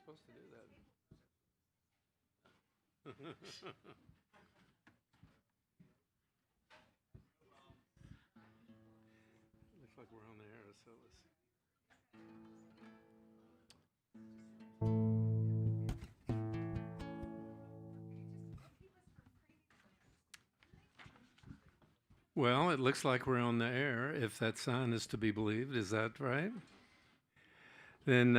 supposed to do that. Looks like we're on the air, so let's. Well, it looks like we're on the air, if that sign is to be believed. Is that right? Then,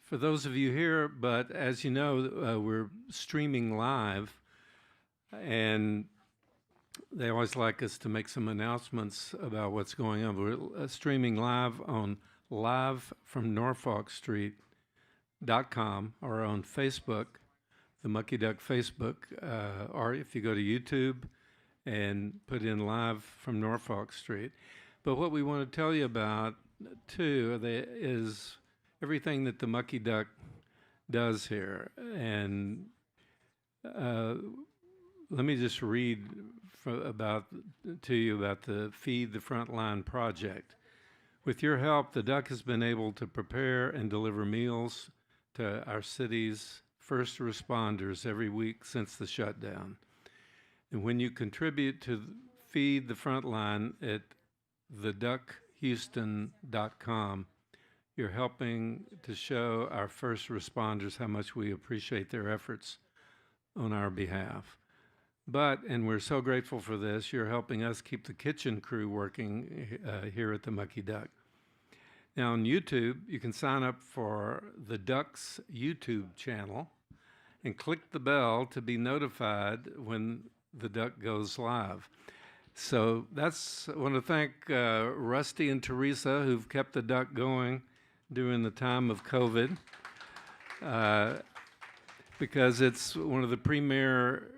for those of you here, but as you know, we're streaming live, and they always like us to make some announcements about what's going on. We're streaming live on livefromnorfolkstreet.com or on Facebook, the Mucky Duck Facebook, or if you go to YouTube and put in live from Norfolk Street. But what we want to tell you about, too, is everything that the Mucky Duck does here. And let me just read to you about the Feed the Frontline project. With your help, the Duck has been able to prepare and deliver meals to our city's first responders every week since the shutdown. And when you contribute to Feed the Frontline at theduckhouston.com, you're helping to show our first responders how much we appreciate their efforts on our behalf. And we're so grateful for this, you're helping us keep the kitchen crew working here at the Mucky Duck. Now on YouTube, you can sign up for the Duck's YouTube channel and click the bell to be notified when the Duck goes live. So I want to thank Rusty and Teresa, who've kept the Duck going during the time of COVID, because it's one of the premier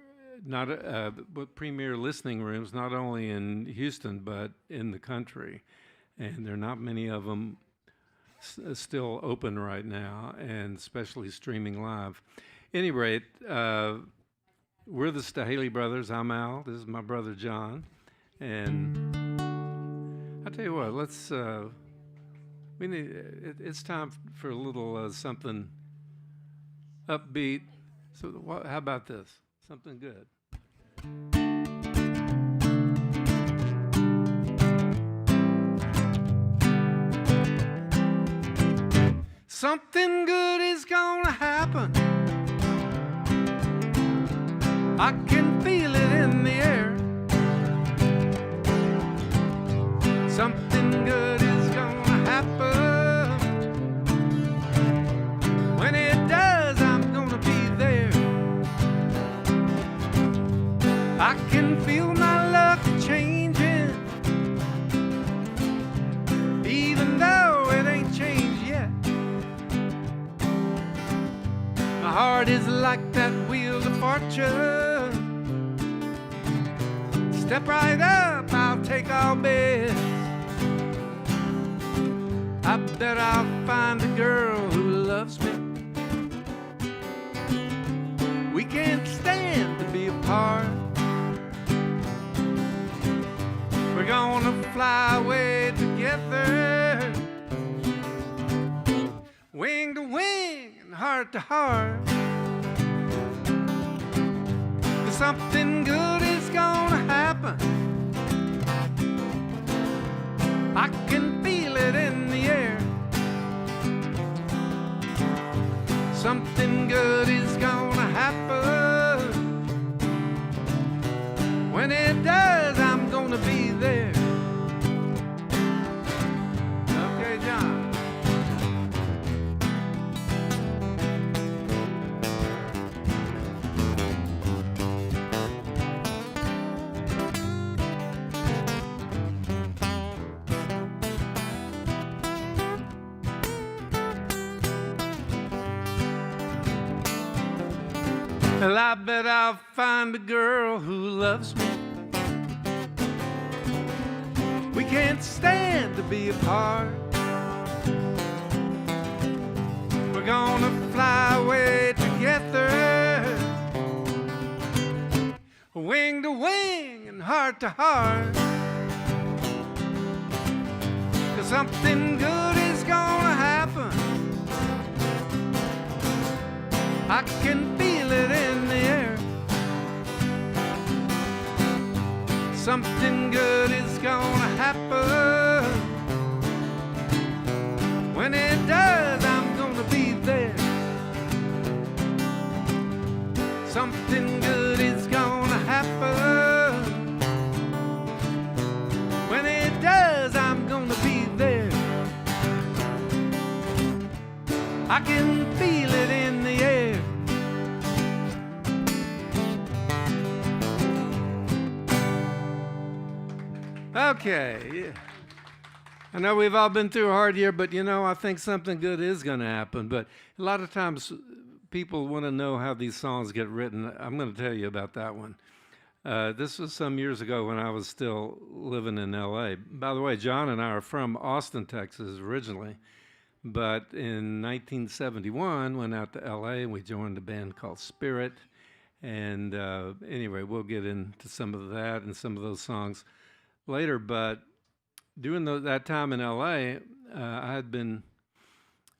listening rooms, not only in Houston, but in the country. And there are not many of them still open right now, and especially streaming live. At any rate, we're the Staehely brothers. I'm Al. This is my brother John. And I'll tell you what, it's time for a little something upbeat. So how about this? Something good. Something good is gonna happen. I can feel it in the air. Something good is gonna happen. When it does, I'm gonna be there. I can feel my luck changing, even though it ain't changed yet. My heart is like that wheel of fortune. Step right up, I'll take all bets. I bet I'll find a girl who loves me. We can't stand to be apart. We're gonna fly away together, wing to wing and heart to heart. 'Cause something good is gonna happen. I can feel it in the air. Something good is gonna happen. When it does, I'm gonna be there. Okay, John. Well, I bet I'll find a girl who loves me. We can't stand to be apart. We're gonna fly away together, wing to wing and heart to heart. 'Cause something good is gonna happen. I can feel it in the air. Something good is gonna happen. When it does, I'm gonna be there. Something good is gonna happen. When it does, I'm gonna be there. I can feel it in the air. Okay, yeah. I know we've all been through a hard year, but I think something good is going to happen. But a lot of times people want to know how these songs get written. I'm going to tell you about that one. This was some years ago when I was still living in L.A. By the way, John and I are from Austin, Texas originally. But in 1971, went out to L.A. and we joined a band called Spirit. And anyway, we'll get into some of that and some of those songs later. But during that time in L.A., I had been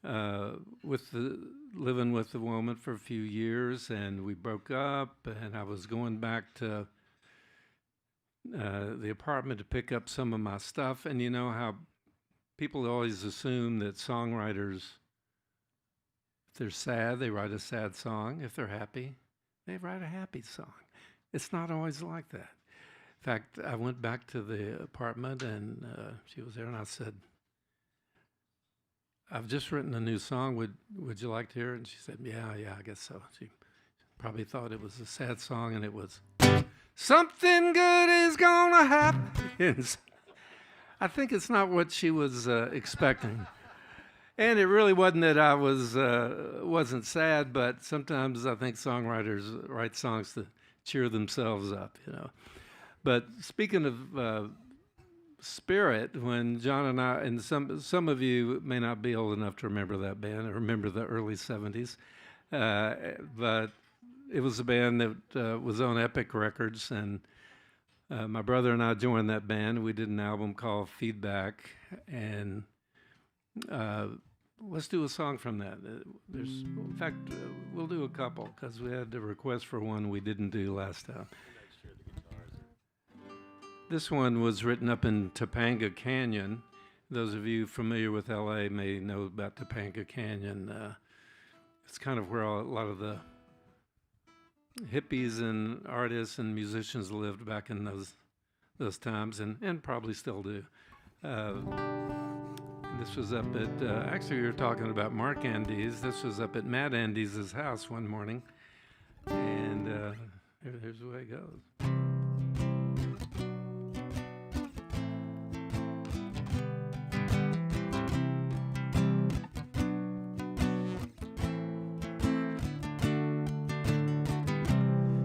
living with the woman for a few years, and we broke up, and I was going back to the apartment to pick up some of my stuff. And you know how people always assume that songwriters, if they're sad, they write a sad song. If they're happy, they write a happy song. It's not always like that. In fact, I went back to the apartment, and she was there, and I said, I've just written a new song. Would you like to hear it? And she said, yeah, I guess so. She probably thought it was a sad song, and it was, something good is gonna happen. I think it's not what she was expecting. And it really wasn't that I wasn't sad, but sometimes I think songwriters write songs to cheer themselves up, But speaking of Spirit, when John and I, and some of you may not be old enough to remember that band, or remember the early 70s, but it was a band that was on Epic Records, and my brother and I joined that band. We did an album called Feedback, and let's do a song from that. In fact, we'll do a couple, because we had a request for one we didn't do last time. This one was written up in Topanga Canyon. Those of you familiar with LA may know about Topanga Canyon. It's kind of where a lot of the hippies and artists and musicians lived back in those times, and probably still do. This was up at, actually we were talking about Mark Andes. This was up at Matt Andes' house one morning. And here's the way it goes.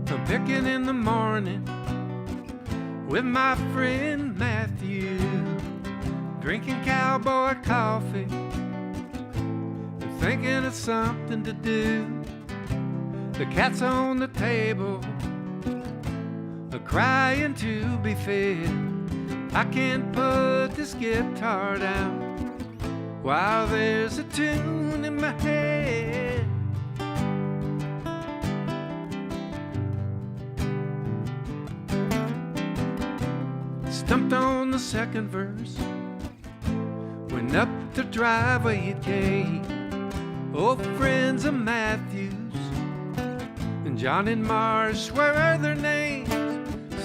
I'm picking in the morning with my friend Matthew, drinking cowboy coffee and thinking of something to do. The cat's on the table, crying to be fed. I can't put this guitar down while there's a tune in my head. Stumped on the second verse, went up the driveway it came. Old friends of Matthews, and John and Marge swear their names.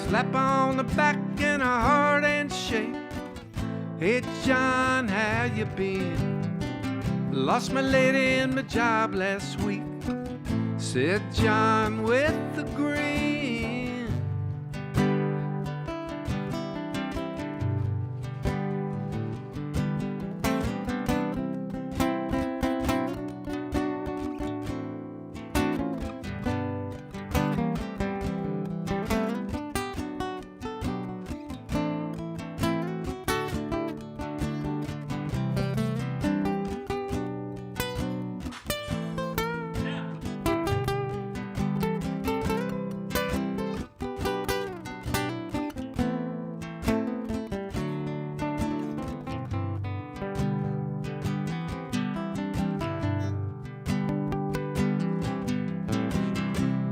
Slap on the back and a hard handshake. Hey John, how you been? Lost my lady and my job last week, said John with a grin.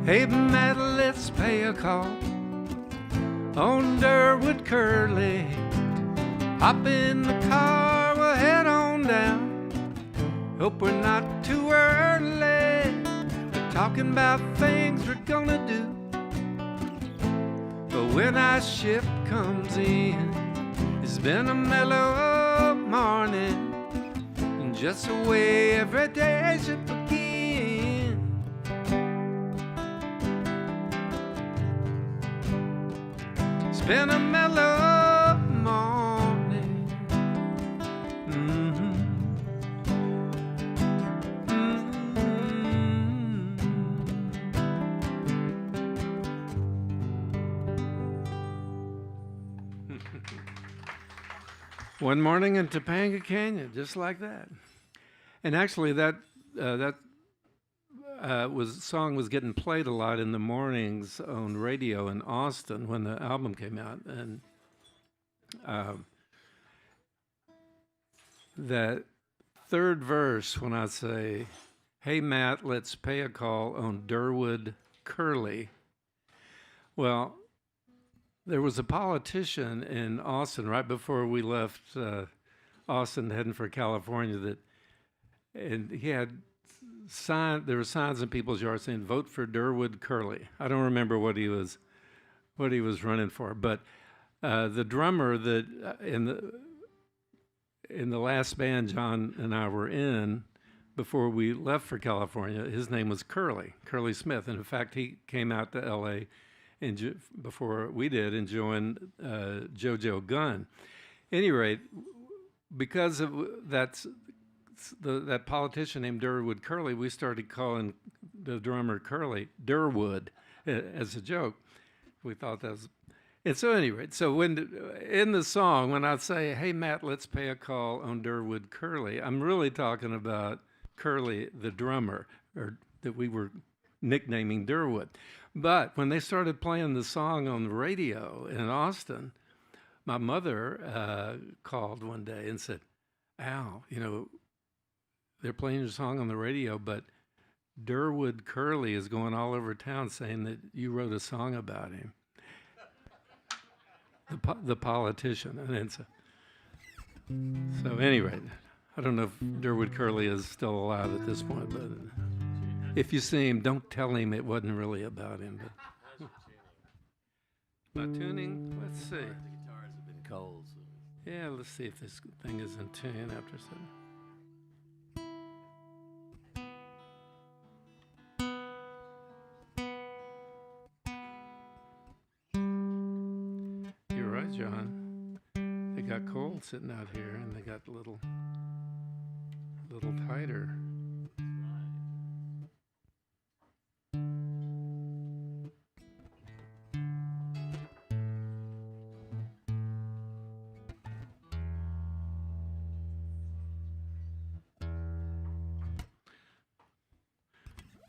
Hey, Matt, let's pay a call on Durwood Curly. Hop in the car, we'll head on down. Hope we're not too early. We're talking about things we're gonna do. But when our ship comes in, it's been a mellow morning, and just the way every day should begin. It's been a mellow morning. Mm-hmm. One morning in Topanga Canyon, just like that. And actually, that song was getting played a lot in the mornings on radio in Austin when the album came out. And that third verse, when I say, "Hey Matt, let's pay a call on Durwood Curly." Well, there was a politician in Austin right before we left Austin heading for California and he had there were signs in people's yards saying, "Vote for Durwood Curly." I don't remember what he was running for, but the drummer that in the last band John and I were in before we left for California, his name was Curly Smith, and in fact he came out to L.A. before we did and joined JoJo Gunn. At any rate, because of that politician named Durwood Curly, we started calling the drummer Curly Durwood as a joke. We thought that was... And so anyway, so in the song, when I say, "Hey Matt, let's pay a call on Durwood Curly," I'm really talking about Curly, the drummer, or that we were nicknaming Durwood. But when they started playing the song on the radio in Austin, my mother called one day and said, "Al, they're playing your song on the radio, but Durwood Curly is going all over town saying that you wrote a song about him." The politician. And then so anyway, I don't know if Durwood Curly is still alive at this point, but if you see him, don't tell him it wasn't really about him. But tuning, let's see. The guitars have been cold. So. Yeah, let's see if this thing is in tune after some. You're right, John. They got cold sitting out here, and they got a little tighter.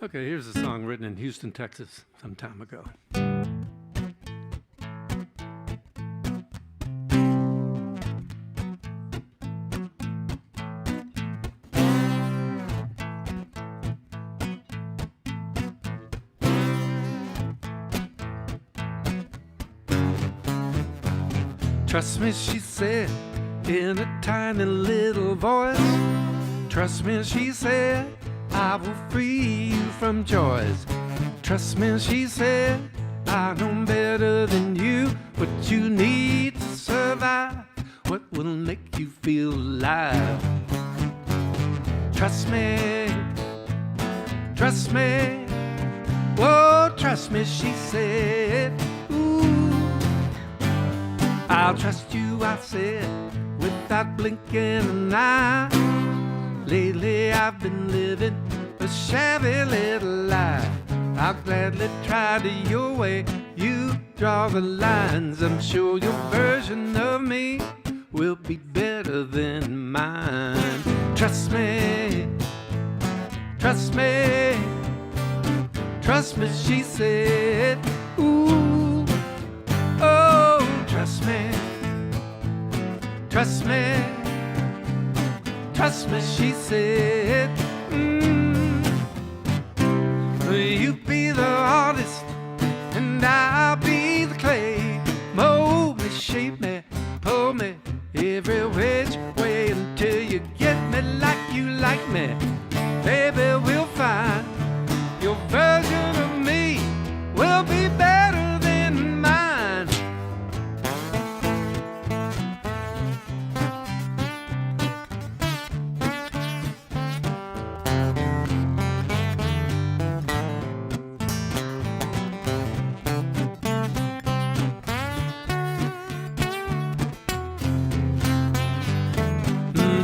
Okay, here's a song written in Houston, Texas, some time ago. Trust me, she said, in a tiny little voice. Trust me, she said, I will free you from joys. Trust me, she said, I know better than you what you need to survive, what will make you feel alive. Trust me, oh, trust me, she said, ooh. I'll trust you, I said, without blinking an eye. Lately I've been living a shabby little life. I'll gladly try to your way. You draw the lines. I'm sure your version of me will be better than mine. Trust me, trust me, trust me, she said, ooh, oh, trust me, trust me, trust me, she said, you be the heart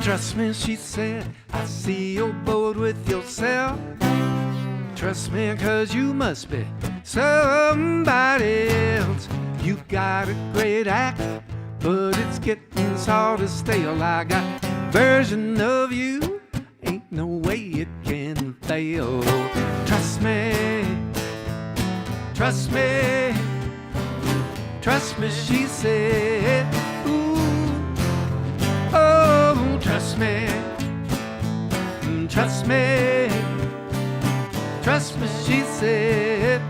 Trust me, she said, I see you're bored with yourself. Trust me, 'cause you must be somebody else. You got a great act, but it's getting sort of stale. I got a version of you, ain't no way it can fail. Trust me, trust me, trust me, she said. Ooh, oh, trust me, trust me, trust me, she said.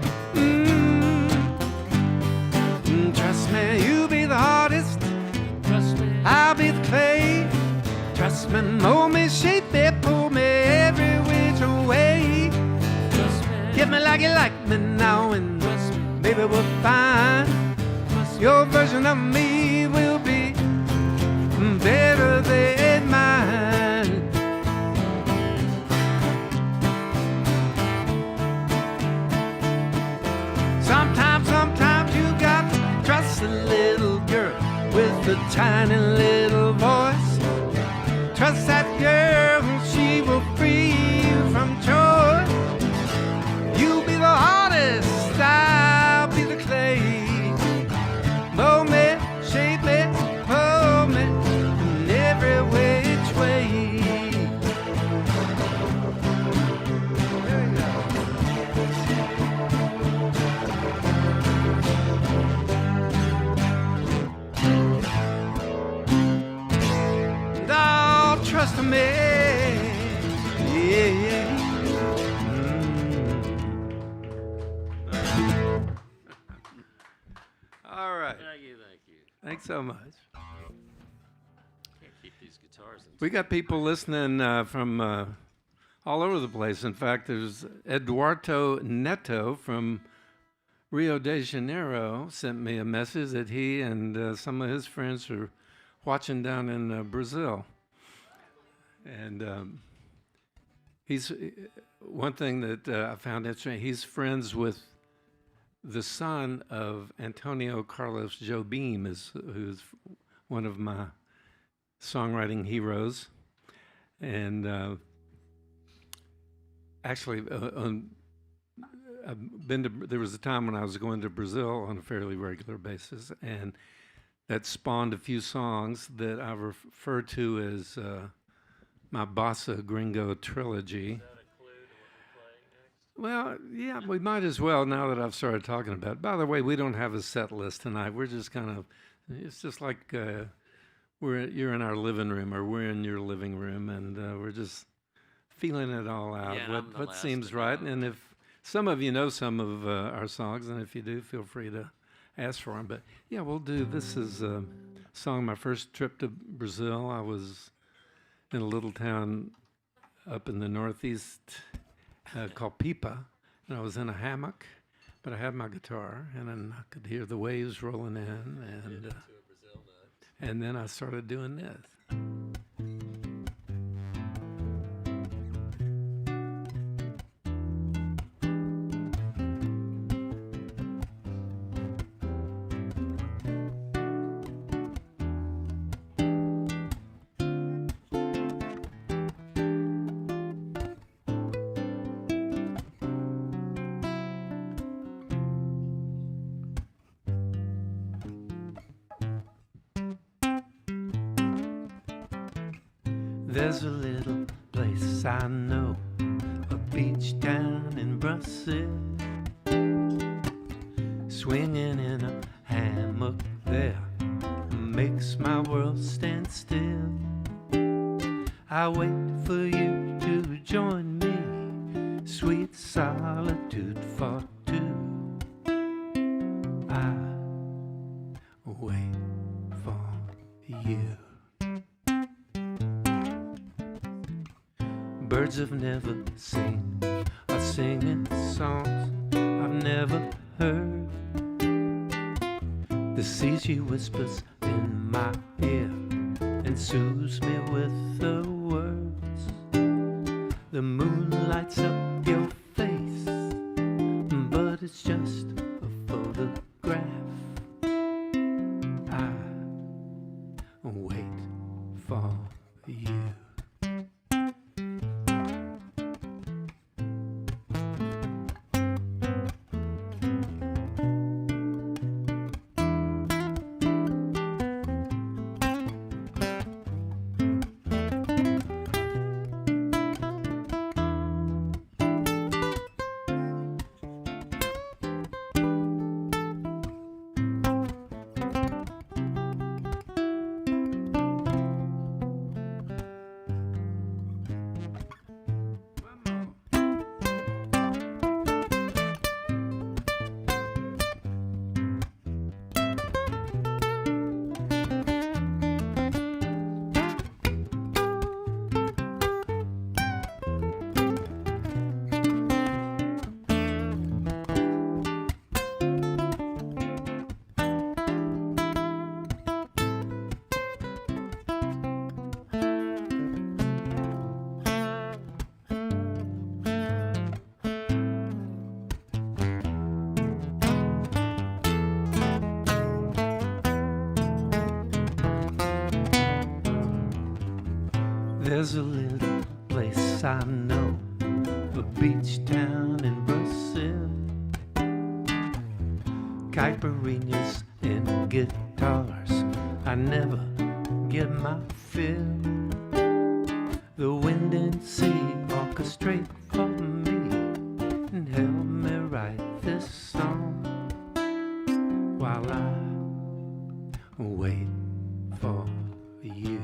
Trust me, you be the artist. Trust me, I'll be the clay. Trust me, mold me, shape me, pull me every which way. Trust me, get me like you like me now, and maybe we'll find your version of me will be better than mine. Sometimes you got to trust a little girl with a tiny little voice. Trust that girl, she will free you from joy. You be the artist, I'll be the clay. Mold me, shape me, hold me in every which way. Trust me, yeah. All right. Thank you. Thanks so much. Can't keep these guitars in. We got people listening from all over the place. In fact, there's Eduardo Neto from Rio de Janeiro sent me a message that he and some of his friends are watching down in Brazil. And he's one thing that I found interesting. He's friends with the son of Antonio Carlos Jobim, who's one of my songwriting heroes. And actually, I've been to. There was a time when I was going to Brazil on a fairly regular basis, and that spawned a few songs that I refer to as my Bossa Gringo trilogy. Is that a clue to what we're playing next? Well, yeah, we might as well now that I've started talking about it. By the way, we don't have a set list tonight. We're just kind of, it's just like you're in our living room or we're in your living room, and we're just feeling it all out, Yeah, I'm the what last seems to right. know. And if some of you know some of our songs, and if you do, feel free to ask for them. But yeah, we'll do, this is a song, my first trip to Brazil. I was in a little town up in the northeast called Pipa, and I was in a hammock, but I had my guitar, and then I could hear the waves rolling in, and To a Brazil note. and then I started doing this. There's a little place I know, a beach town in Brazil. Swinging in a hammock there makes my world stand still. I wait for you to join me, sweet solitude for two. I wait for you. Birds have never seen are singing songs I've never heard. The sea she whispers in my ear and soothes me with her words. The moon lights up your face, but it's just a photograph. I wait for you. There's a little place I know, a beach town in Brazil. Caipirinhas and guitars, I never get my fill. The wind and sea orchestrate for me and help me write this song while I wait for you.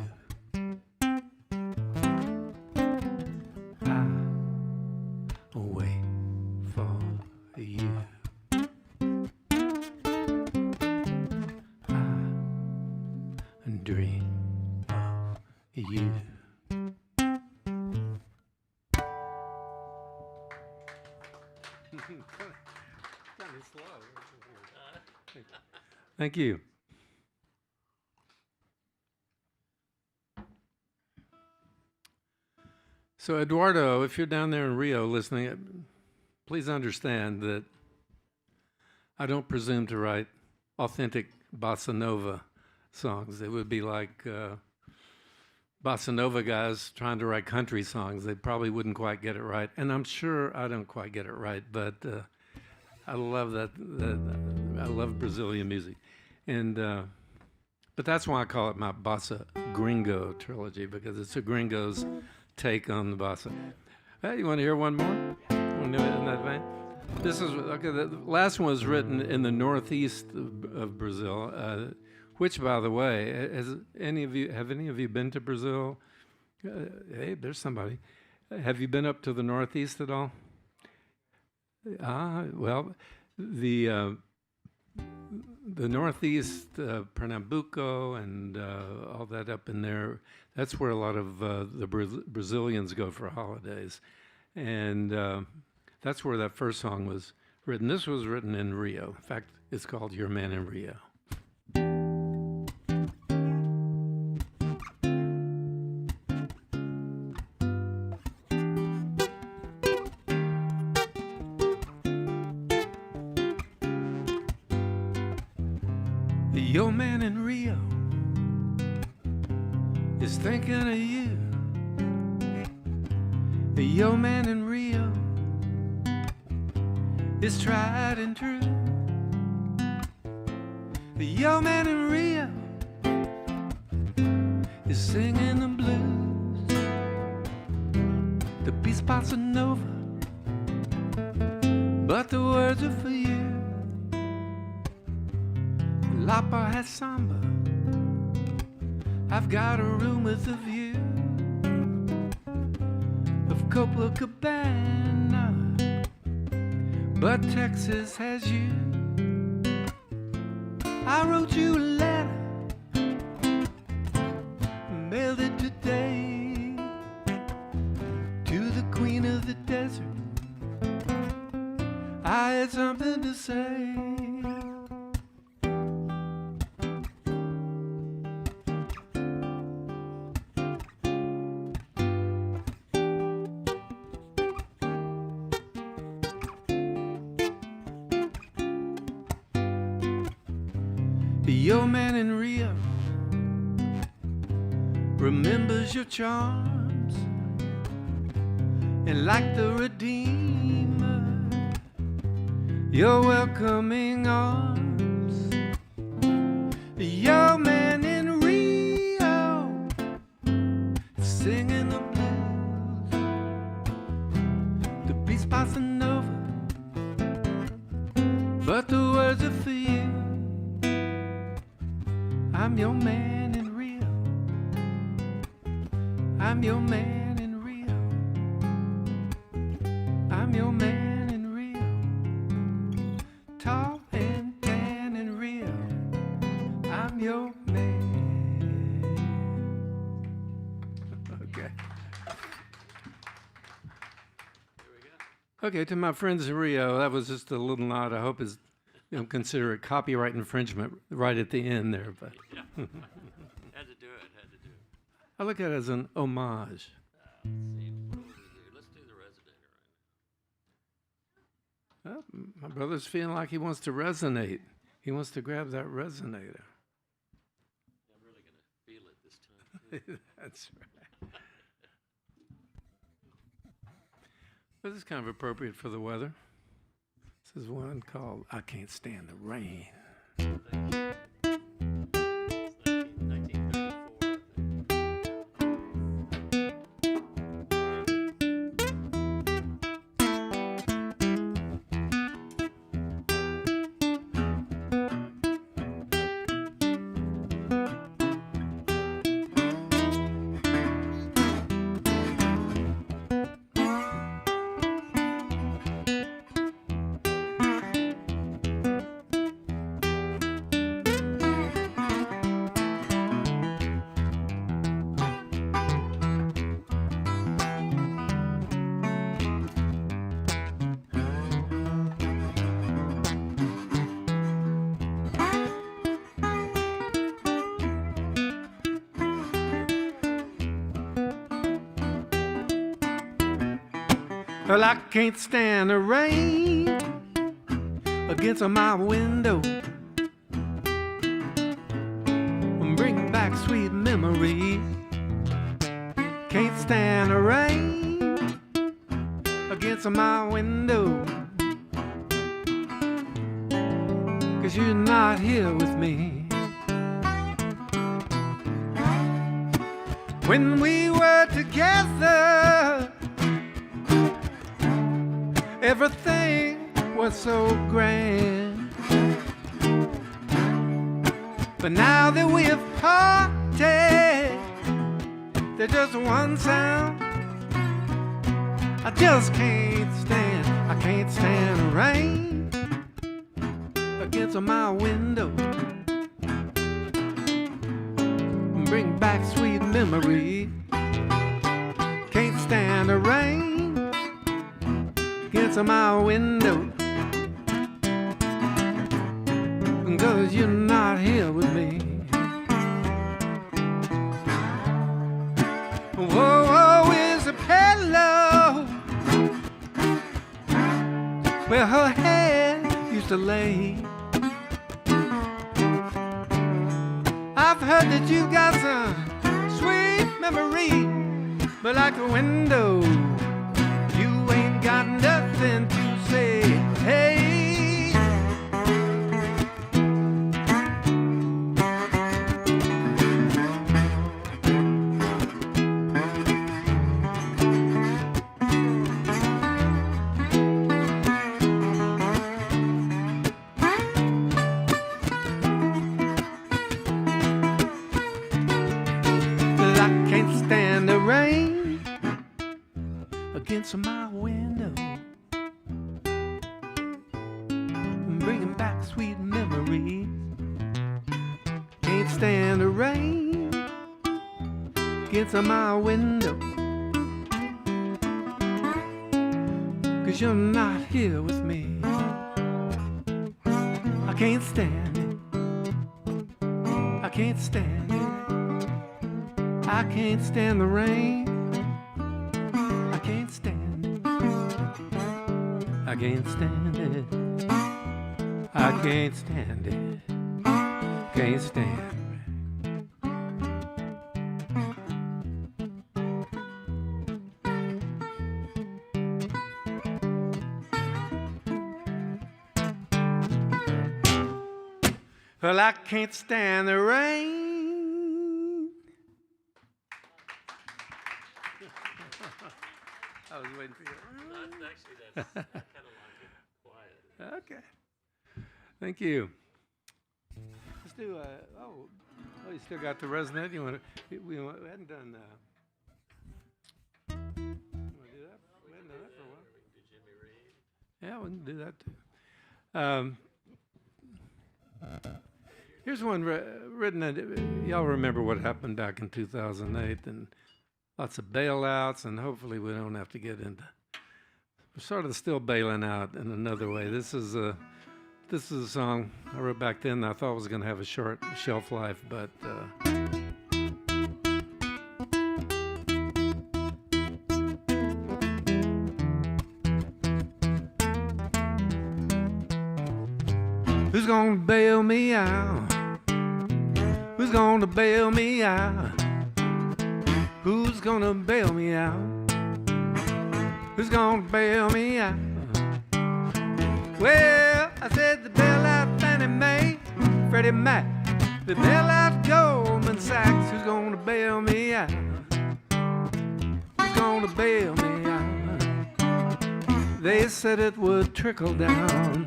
I wait for you. I dream of you. Kind of slow. Thank you. So, Eduardo, if you're down there in Rio listening, please understand that I don't presume to write authentic bossa nova songs. It would be like bossa nova guys trying to write country songs. They probably wouldn't quite get it right. And I'm sure I don't quite get it right, but I love that. I love Brazilian music. And but that's why I call it my Bossa Gringo trilogy, because it's a gringo's take on the bossa. Hey, you want to hear one more? Want to do it in that vein? This is okay. The last one was written in the northeast of Brazil, which, by the way, have any of you been to Brazil? Hey, there's somebody. Have you been up to the northeast at all? Well, the northeast, Pernambuco, and all that up in there. That's where a lot of the Brazilians go for holidays, and that's where that first song was written. This was written in Rio. In fact, it's called "Your Man in Rio." Your man in Rio is thinking of you. Your man in Rio is tried and true. Your man in Rio is singing the blues, the peace bossa nova, but the words are for you. Lapa has samba. I've got a room with a view of Copacabana, but Texas has you. I wrote you a letter, mailed it today to the queen of the desert. I had something to say. Your man in Rio remembers your charms, and like the Redeemer, your welcoming arms. Your man in Rio singing the blues, the peace bossa nova, but the words are for you. I'm your man in Rio. I'm your man in Rio. I'm your man in Rio. Tall and tan in Rio. I'm your man. Okay. Here we go. Okay, to my friends in Rio, that was just a little nod. I hope is consider it copyright infringement right at the end there, but Yeah. Had to do it. I look at it as an homage. Let's see. What do we do? Let's do the resonator right Well, my brother's feeling like he wants to resonate. He wants to grab that resonator. now. I'm really going to feel it this time. That's right. This is kind of appropriate for the weather. This is one called I Can't Stand the Rain. It's 1934. Well, I can't stand the rain against my window. Bring back sweet memories. Can't stand the rain against my window, 'cause you're not here with me. When we were together, everything was so grand. But now that we have parted, there's just one sound I just can't stand. I can't stand the rain against my window. Bring back sweet memories. Can't stand the rain against my window, 'cause you're not here with me. Whoa, is a pillow where her head used to lay. I've heard that you got some sweet memory, but like a window, you ain't got nothing to say. Hey, I can't stand the rain against my window, bringing back sweet memories. Can't stand the rain against my window, 'cause you're not here with me. I can't stand it. I can't stand it. I can't stand the rain. I can't stand it. I can't stand it. I can't stand it. Can't stand it. Well, I can't stand the rain. I was waiting for you. that's kind of like it quiet. Okay. Thank you. Let's do oh, you still got the resonate? You want to? We hadn't done. You want to do that? We hadn't done that for a while. We can do Jimmy Reed. Yeah, we can do that too. Here's one written. Y'all remember what happened back in 2008, and lots of bailouts, and hopefully we don't have to get into. We're sort of still bailing out in another way. This is a song I wrote back then that I thought was going to have a short shelf life, but who's gonna bail me out? Who's gonna bail me out? Who's gonna bail me out? Who's gonna bail me out? Well, I said the bailout Fannie Mae, Freddie Mac, the bailout Goldman Sachs. Who's gonna bail me out? Who's gonna bail me out? They said it would trickle down.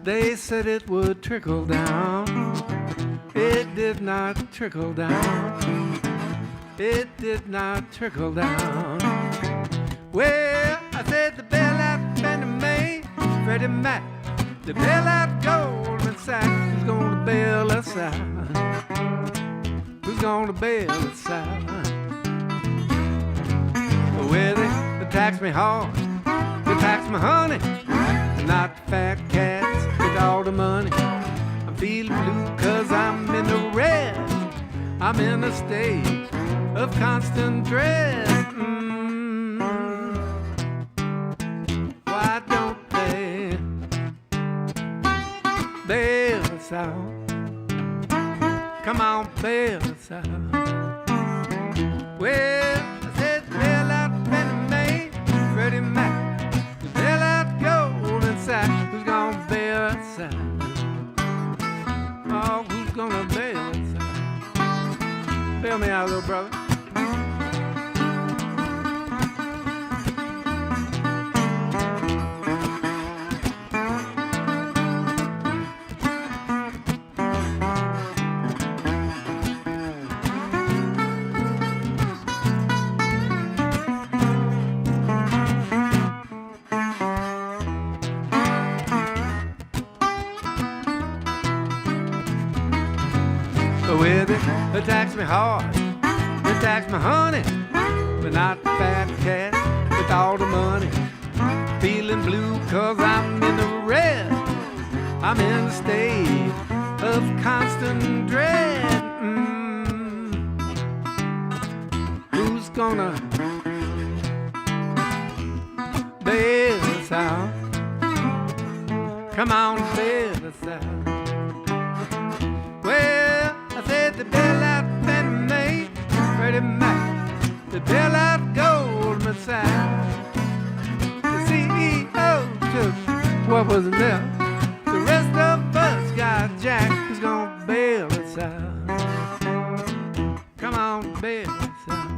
They said it would trickle down. It did not trickle down. It did not trickle down. Well, I said the bailout Fannie Mae, Freddie Mac, the bailout Goldman Sachs. Who's gonna bail us out? Who's gonna bail us out? Well, they tax me hard, they tax my honey, not fat cats with all the money. I'm feeling blue 'cause I'm in the red. I'm in a state of constant dread. Why don't they bail us out? Come on, bail us out. Well, I said bail out Fannie Mae, Freddie Mac, bail out Goldman Sachs. Who's gonna bail us out? Oh, who's gonna bail us out? Bail me out, little brother. With it, they tax me hard, they tax my honey, but not fat cat with all the money. Feeling blue 'cause I'm in the red. I'm in a state of constant dread. Who's gonna bail us out? Come on, bail us out. Well, I said the bailout Fannie Mae, Freddie Mac, the bailout Goldman Sachs. The CEO took what was left. The rest of us got jacked. Who's gonna bail us out? Come on, bail us out.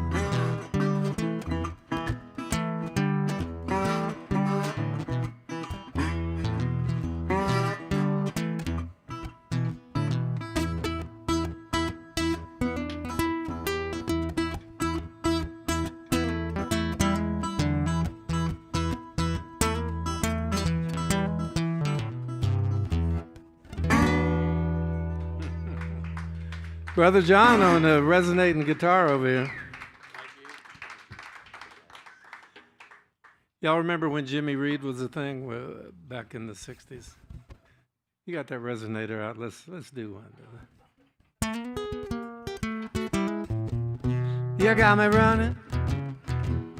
Brother John on the resonating guitar over here. Y'all remember when Jimmy Reed was a thing back in the 60s? You got that resonator out. Let's do one. You got me running.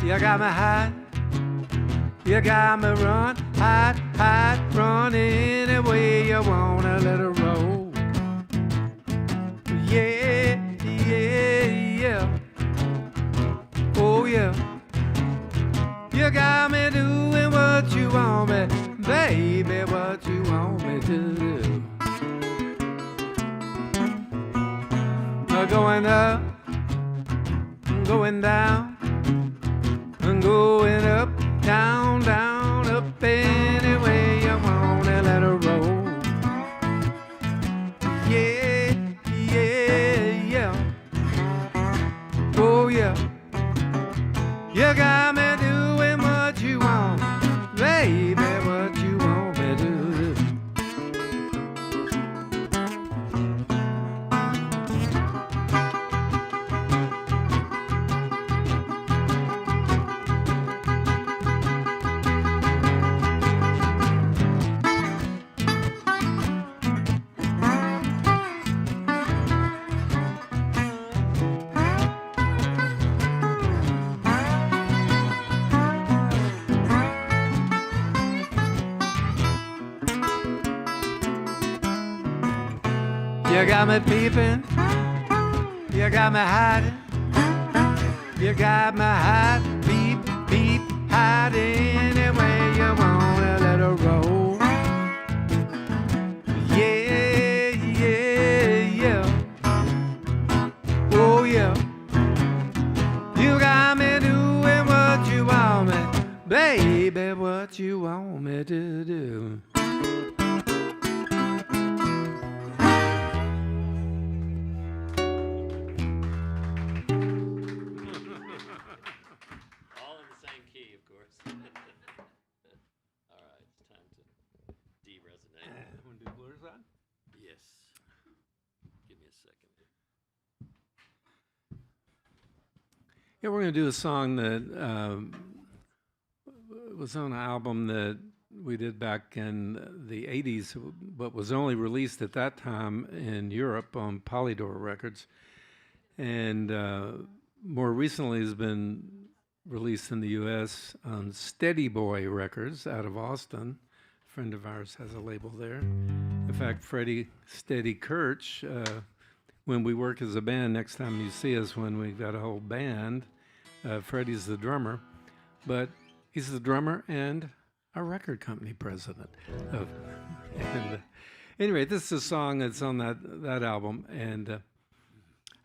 You got me hide. You got me hide, run any way you wanna, let it roll. Yeah, yeah, yeah. Oh yeah. You got me doing what you want me, baby, what you want me to do. I'm going up, I'm going down, I'm going up, down, down, up any way you wanna, let it roll. Yeah, yeah, yeah. Oh yeah. You got me doing what you want, baby, what you want me to do. You got me peeping, you got me hiding, you got me hiding, peep, peep, hide any way you wanna let her roll. Yeah, yeah, yeah. Oh yeah. You got me doing what you want me, baby, what you want me to do. All in the same key, of course. All right, it's time to de-resonate. Want to do blues on? Yes. Give me a second. Yeah, we're going to do a song that was on an album that we did back in the 80s, but was only released at that time in Europe on Polydor Records. And more recently has been released in the U.S. on Steady Boy Records out of Austin. A friend of ours has a label there. In fact, Freddie Steady Kirch, when we work as a band, next time you see us when we've got a whole band, Freddie's the drummer, but he's the drummer and a record company president. Anyway, this is a song that's on that album, and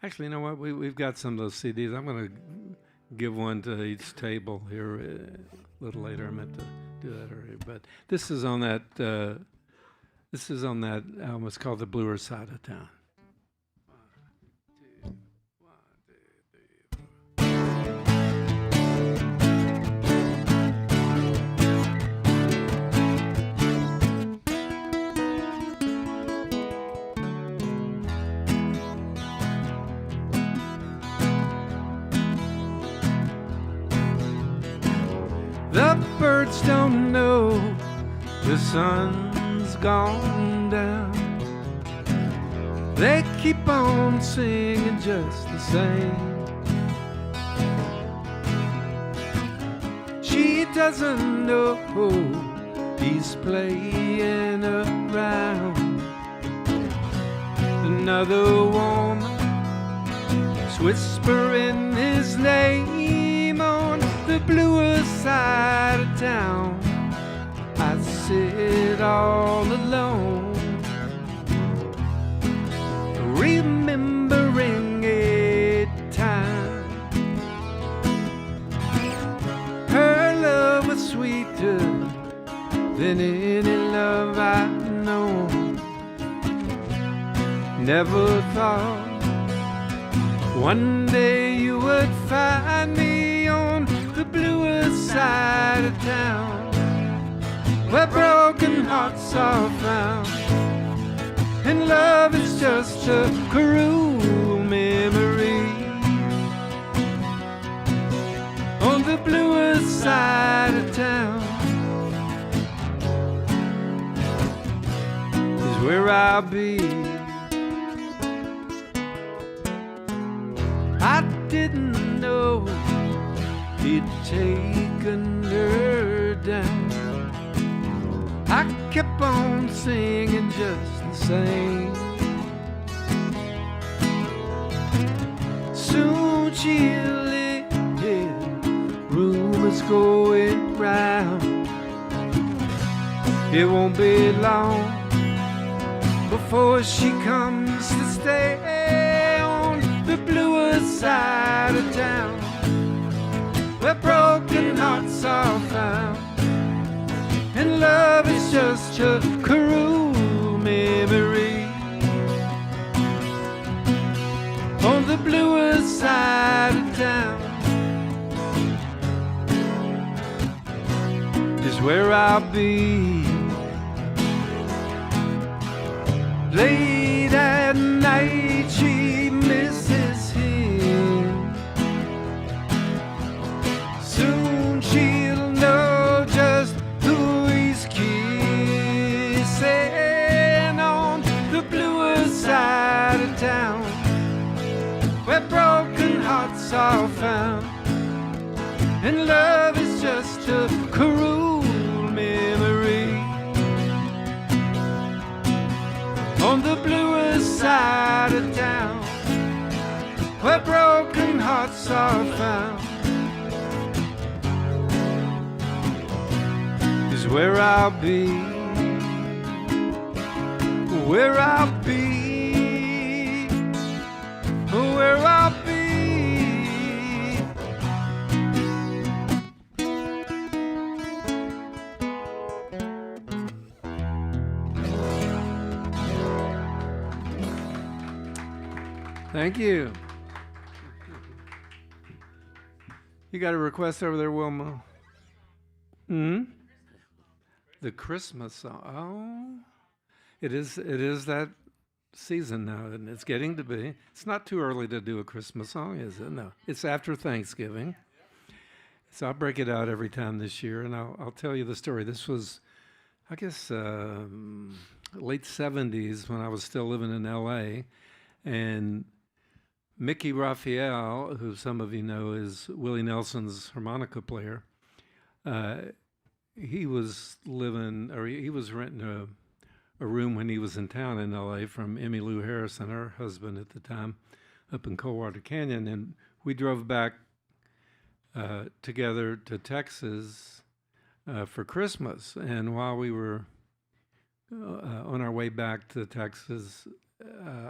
actually, you know what? We've got some of those CDs. I'm going to give one to each table here a little later. I meant to do that earlier, but this is on that. This is on that album. It's called "The Bluer Side of Town." The birds don't know the sun's gone down. They keep on singing just the same. She doesn't know he's playing around. Another woman's whispering his name on the bluer side of town. I sit all alone, remembering a time her love was sweeter than any love I've known. Never thought one day you would find me on the bluer side of town, where broken hearts are found, and love is just a cruel memory. On the bluer side of town is where I'll be. I didn't know he'd taken her down. I kept on singing just the same. Soon she'll hear rumors going round. It won't be long before she comes to stay on the bluer side of town, where broken hearts are found, and love is just a cruel memory. On the bluer side of town is where I'll be. Late at night she misses him. Soon she'll know just who he's kissing on the bluer side of town, where broken hearts are found, and love is just a cruel memory. On the bluer side of town, where broken hearts are found, where I'll be, where I'll be, where I'll be. Thank you. You got a request over there, Wilma? Hmm? The Christmas song. Oh, it is that season now, and it's getting to be. It's not too early to do a Christmas song, is it? No, it's after Thanksgiving. So I'll break it out every time this year, and I'll tell you the story. This was, I guess, late 70s when I was still living in L.A., and Mickey Raphael, who some of you know is Willie Nelson's harmonica player, he was renting a room when he was in town in L.A. from Emmylou Harrison, her husband at the time, up in Coldwater Canyon, and we drove back together to Texas for Christmas. And while we were on our way back to Texas,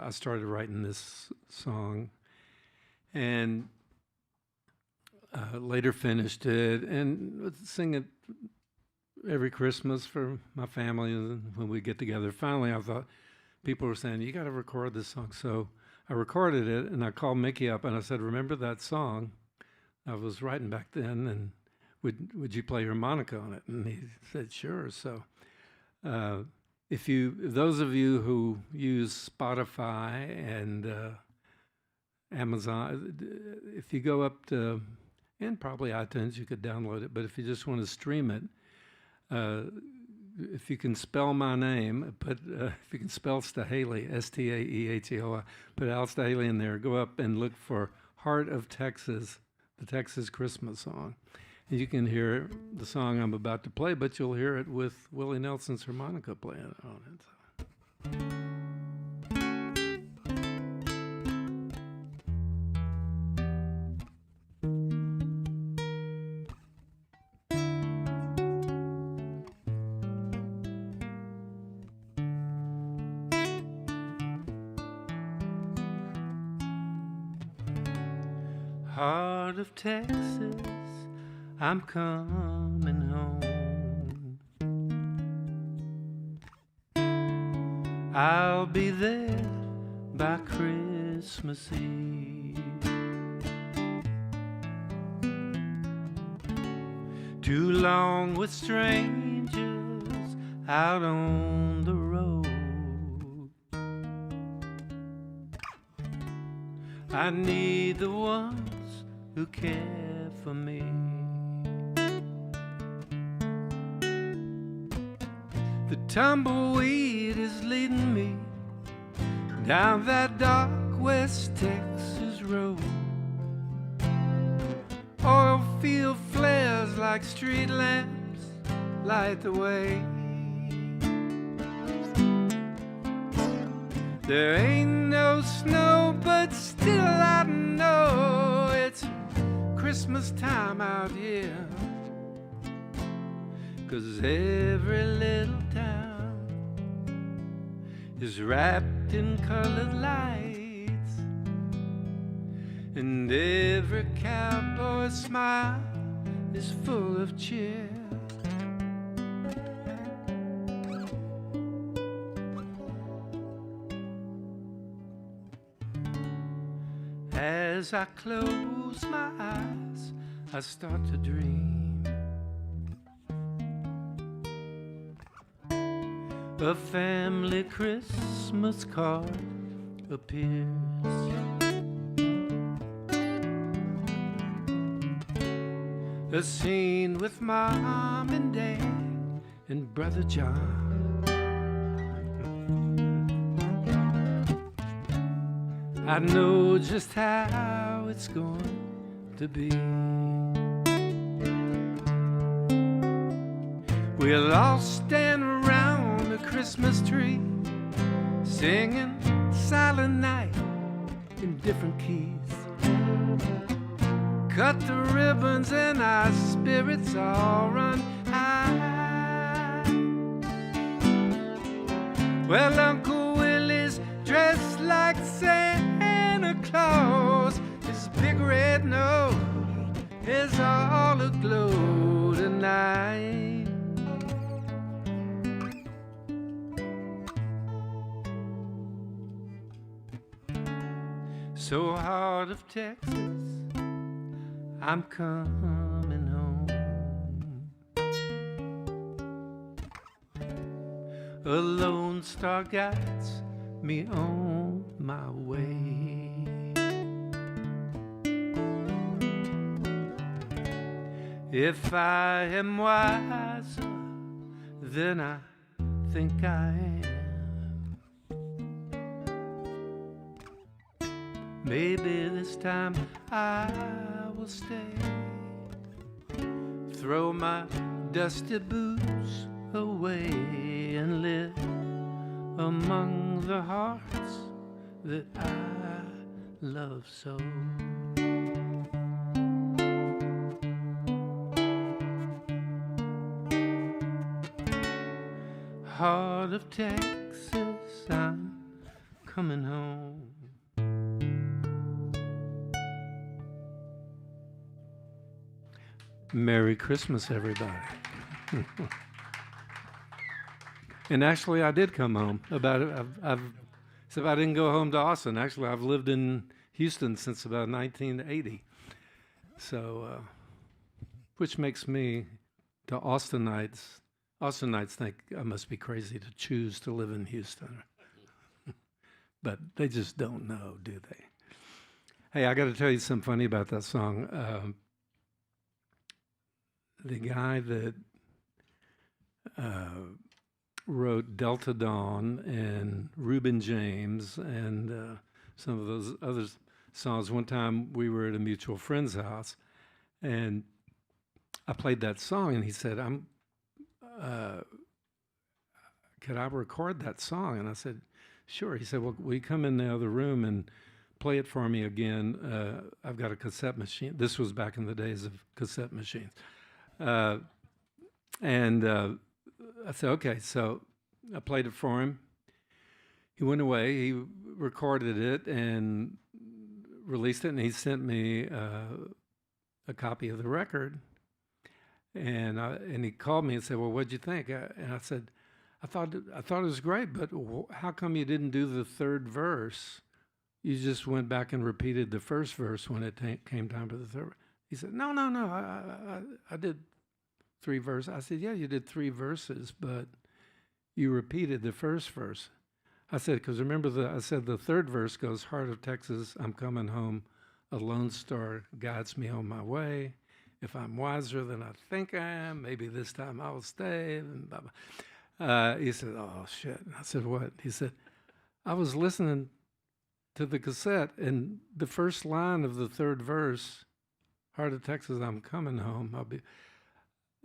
I started writing this song, and later finished it and would sing it every Christmas for my family when we get together. Finally, I thought people were saying, you got to record this song. So I recorded it, and I called Mickey up and I said, remember that song I was writing back then, and would you play harmonica on it? And he said, sure. So if those of you who use Spotify and Amazon, if you go up to, and probably iTunes, you could download it, but if you just want to stream it, if you can spell my name, if you can spell Staehely, S-T-A-E-H-E-L-Y, put Al-Staehely in there, go up and look for Heart of Texas, the Texas Christmas song. And you can hear the song I'm about to play, but you'll hear it with Willie Nelson's harmonica playing on it. Heart of Texas, I'm coming home. I'll be there by Christmas Eve. Too long with strangers out on the road. I need the ones who care for me. The tumbleweed is leading me down that dark West Texas road. Oil field flares like street lamps light the way. There ain't no snow, but still I know it's Christmas time out here. 'Cause every little town is wrapped in colored lights, and every cowboy's smile is full of cheer. As I close my eyes, I start to dream. A family Christmas card appears. A scene with Mom and Dad and Brother John. I know just how it's going to be. We'll all stand around the Christmas tree, singing Silent Night in different keys. Cut the ribbons and our spirits all run high. Well, Uncle Willie's dressed like Santa Claus. His big red nose is all aglow tonight. So heart of Texas, I'm coming home. A lone star guides me on my way. If I am wiser than I think I am, maybe this time I will stay. Throw my dusty boots away and live among the hearts that I love so. Heart of Texas, I'm coming home. Merry Christmas, everybody. And actually, I did come home. So I didn't go home to Austin. Actually, I've lived in Houston since about 1980. So, which makes me, the Austinites think I must be crazy to choose to live in Houston. But they just don't know, do they? Hey, I got to tell you something funny about that song. The guy that wrote Delta Dawn and Reuben James and some of those other songs. One time we were at a mutual friend's house, and I played that song, and he said, could I record that song? And I said, sure. He said, well, will you come in the other room and play it for me again? I've got a cassette machine. This was back in the days of cassette machines. I said, okay. So I played it for him. He went away. He recorded it and released it, and he sent me a copy of the record. And he called me and said, well, what'd you think? And I said, I thought it was great, but how come you didn't do the third verse? You just went back and repeated the first verse when it came time for the third. He said, no, I did 3 verses. I said, yeah, you did 3 verses, but you repeated the first verse. I said, because remember, I said the third verse goes, Heart of Texas, I'm coming home. A lone star guides me on my way. If I'm wiser than I think I am, maybe this time I will stay. And blah, blah. He said, oh, shit. I said, what? He said, I was listening to the cassette, and the first line of the third verse, Heart of Texas, I'm coming home,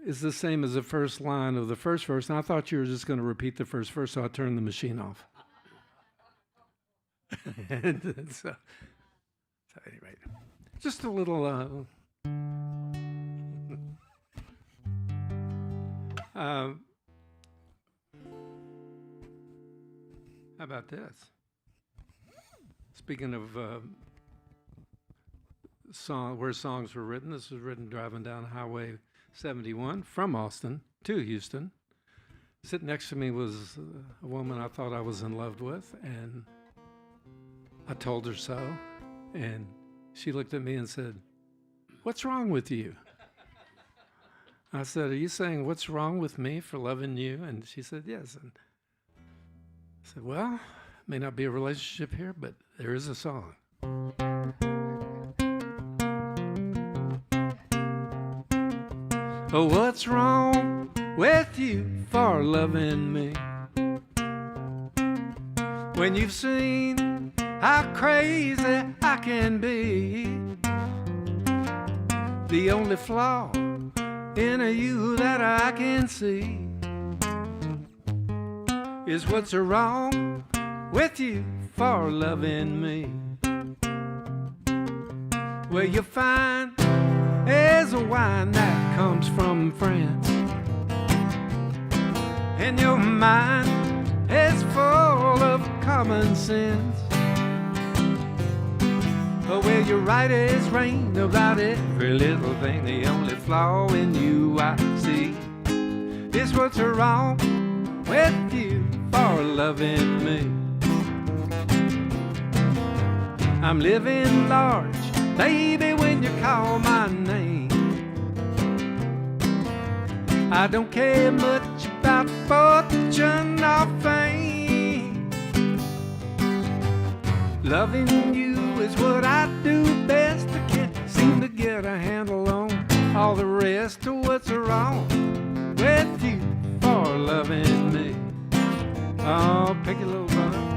is the same as the first line of the first verse. And I thought you were just going to repeat the first verse, so I turned the machine off. And so anyway, just a little... how about this? Speaking of where songs were written, this was written driving down Highway 71 from Austin to Houston. Sitting next to me was a woman I thought I was in love with, and I told her so, and she looked at me and said, "What's wrong with you?" I said, "Are you saying what's wrong with me for loving you?" And she said, "Yes." And I said, "Well, may not be a relationship here, but there is a song." Oh, what's wrong with you for loving me? When you've seen how crazy I can be, the only flaw in you that I can see is what's wrong with you for loving me. Well, you find there's a wine that comes from France, and you're mine is full of common sense. Well, you're right as rain about every little thing. The only flaw in you I see is what's wrong with you for loving me. I'm living large, baby, when you call my name. I don't care much about fortune or fame. Loving you is what I do best. I can't seem to get a handle on all the rest of what's wrong with you for loving me. Oh, pick a little bun.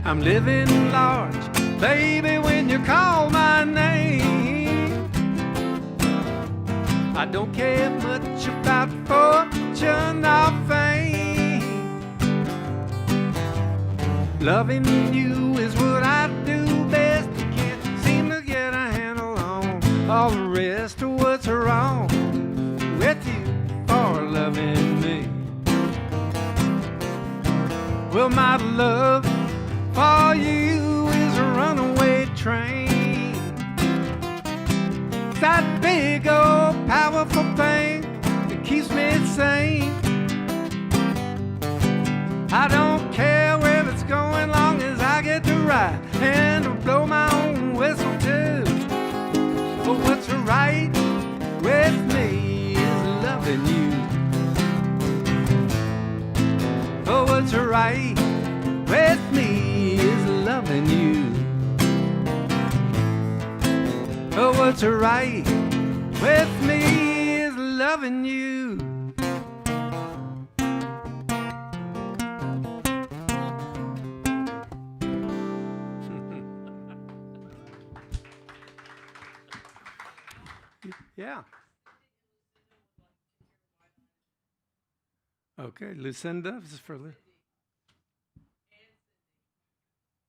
I'm living large, baby, when you call my name. I don't care much about fortune or fame. Loving you is what I do best. You can't seem to get a handle on all the rest of what's wrong with you for loving me. Well, my love for you is a runaway train. It's that big old powerful thing that keeps me sane. I don't care where it's going long as I get to ride and to blow my own whistle too. But what's right with me is loving you. Oh, what's right with me is loving you. Oh, what's right with me is loving you. Yeah. Okay, Lucinda, this is for Lu.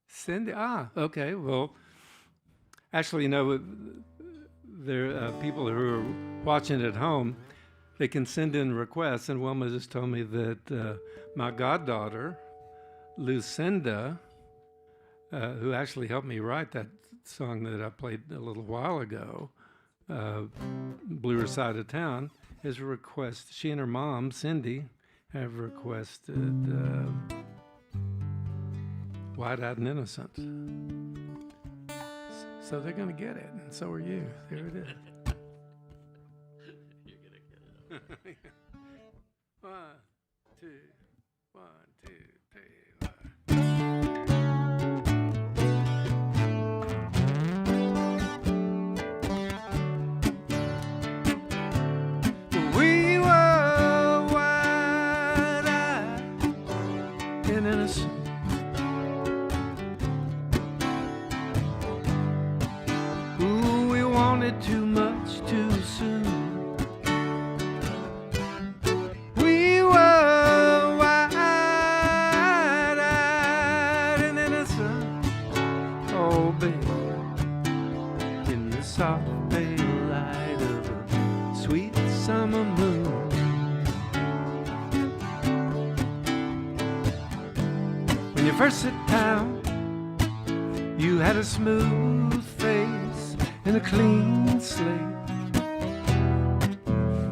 Cindy, okay. Well, actually, you know, there are people who are watching at home. They can send in requests, and Wilma just told me that my goddaughter, Lucinda, who actually helped me write that song that I played a little while ago, Bluer Side of Town, has requested. She and her mom, Cindy, have requested Wide-Eyed and Innocent. So they're going to get it, and so are you. There it is. You're gonna get it. One, two, 3, 4. We were wide-eyed and innocent. Too much too soon. We were wide-eyed and innocent. Oh, baby, in the soft pale light of a sweet summer moon. When you first hit town, you had a smooth face and a clean slate.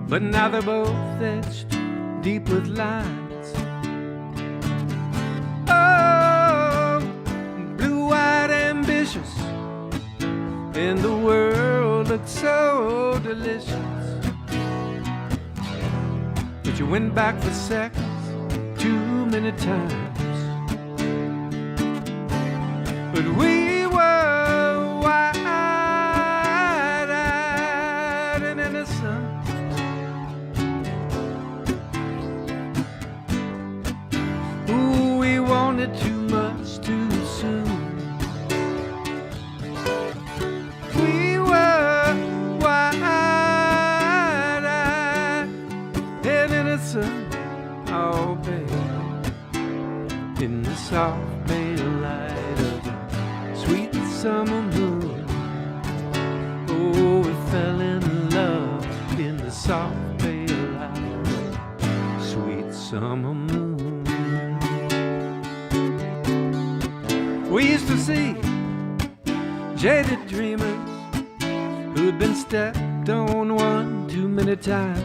But now they're both etched deep with lines. Oh, blue-eyed ambitious, and the world looked so delicious. But you went back for seconds too many times. But we were wide-eyed and innocent. Ooh, we wanted too much too soon. summer moon. Oh, we fell in love in the soft pale light, sweet summer moon. We used to see jaded dreamers who'd been stepped on one too many times,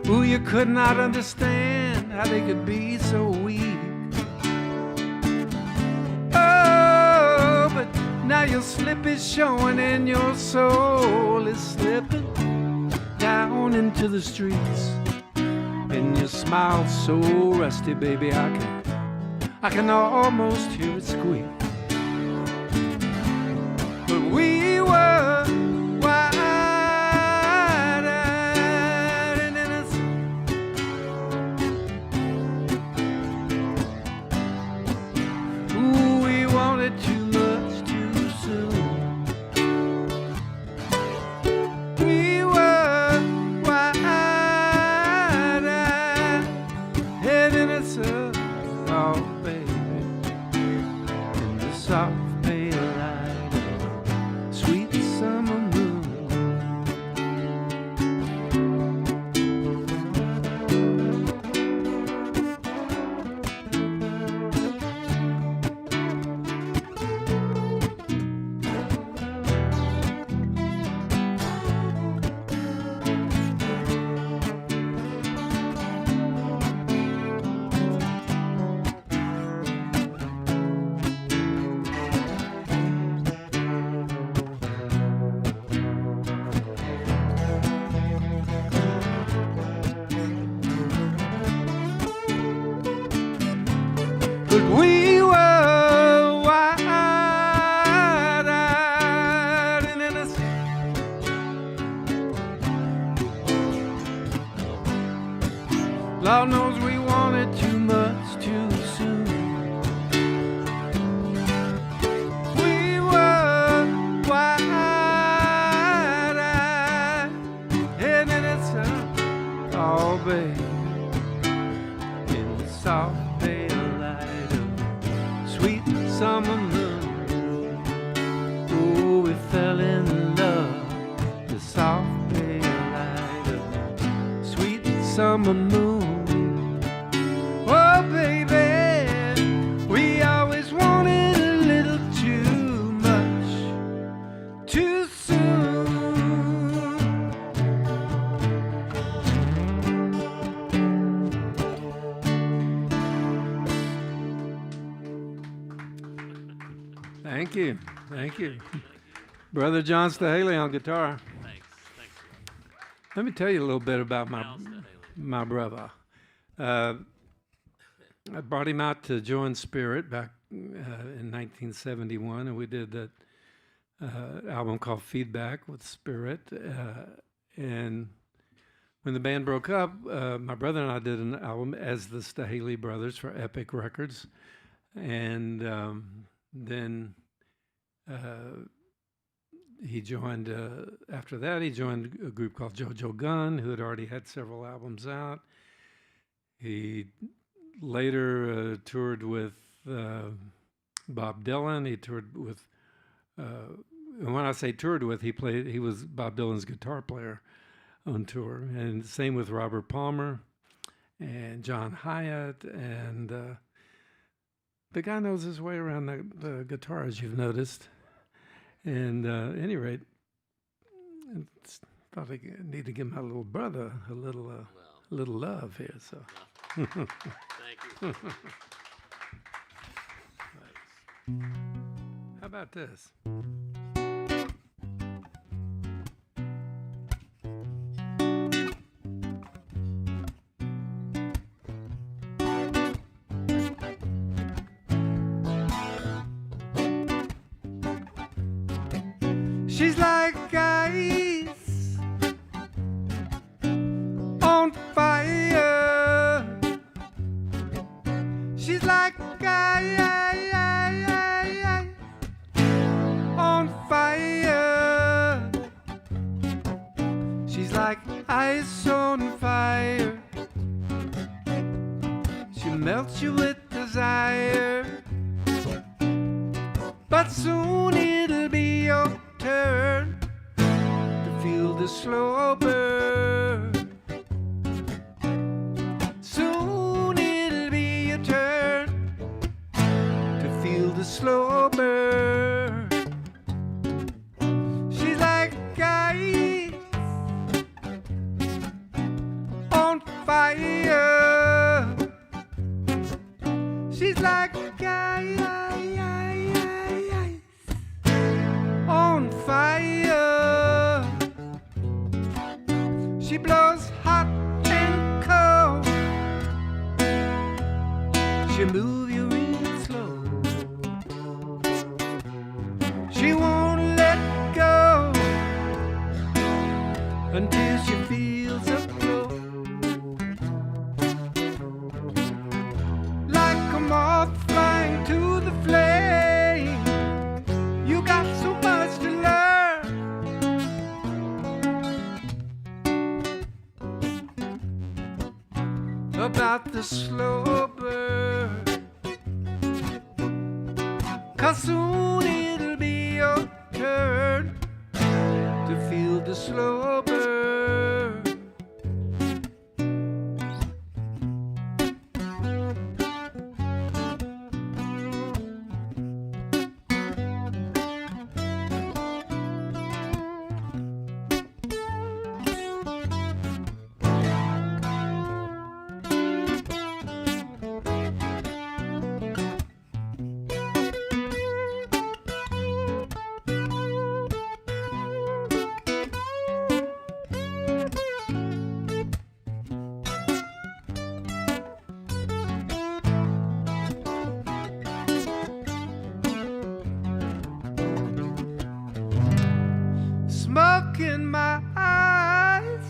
who you could not understand how they could be so weak. Oh, but now your slip is showing and your soul is slipping down into the streets, and your smile so rusty, baby, I can almost hear it squeak. But we were wide-eyed and innocent. Ooh, we wanted too much too soon. We were wide-eyed and innocent. Oh, baby, in the soft pale light of a sweet summer moon. But we were wide-eyed and innocent. Lord knows we wanted too much too soon. We were wide-eyed and innocent. Oh, baby, in the soft pale light of sweet summer moon. Oh, we fell in love, the soft pale light of sweet summer moon. Oh, baby, we always wanted a little too much too soon. Thank you. Thank you. Brother John Staehely on guitar. Thanks. Let me tell you a little bit about Al-Staehely. my brother. I brought him out to join Spirit back in 1971, and we did that album called Feedback with Spirit. And when the band broke up, my brother and I did an album as the Staehely Brothers for Epic Records. And then he joined, after that, he joined a group called JoJo Gunn, who had already had several albums out. He later toured with Bob Dylan. He toured with, and when I say toured with, he was Bob Dylan's guitar player on tour. And same with Robert Palmer and John Hyatt. And the guy knows his way around the guitar, as you've noticed. And at any rate, I thought I need to give my little brother a little love here. So. Thank you. How about this? She's like ice on fire. She's like ice on fire. She's like ice on fire. She melts you with desire. turn to feel the slow burn. Soon it'll be your turn to feel the slow burn. She's like ice on fire. She's like ice on fire. She blows hot and cold. She moves you real slow. She won't let go until she feels a glow. Like a moth flying to the flame, you got so much to learn. About the slow burn, 'cause soon it'll be your turn to feel the slow burn. Smoke in my eyes,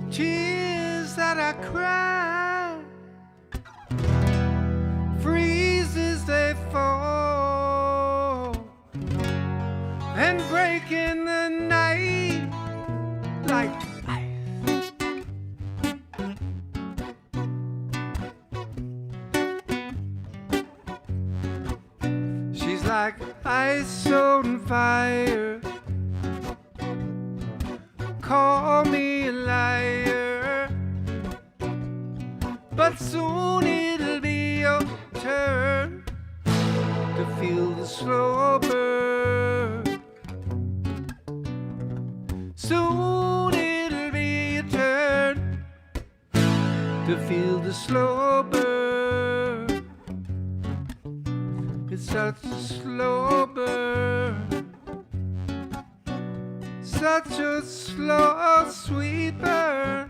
tears that I cry, freeze as they fall, and break in the night like ice. She's like ice on fire. Call me a liar, but soon it'll be your turn to feel the slow burn. Soon it'll be your turn to feel the slow burn. It's such a slow burn, such a slow, sweet burn,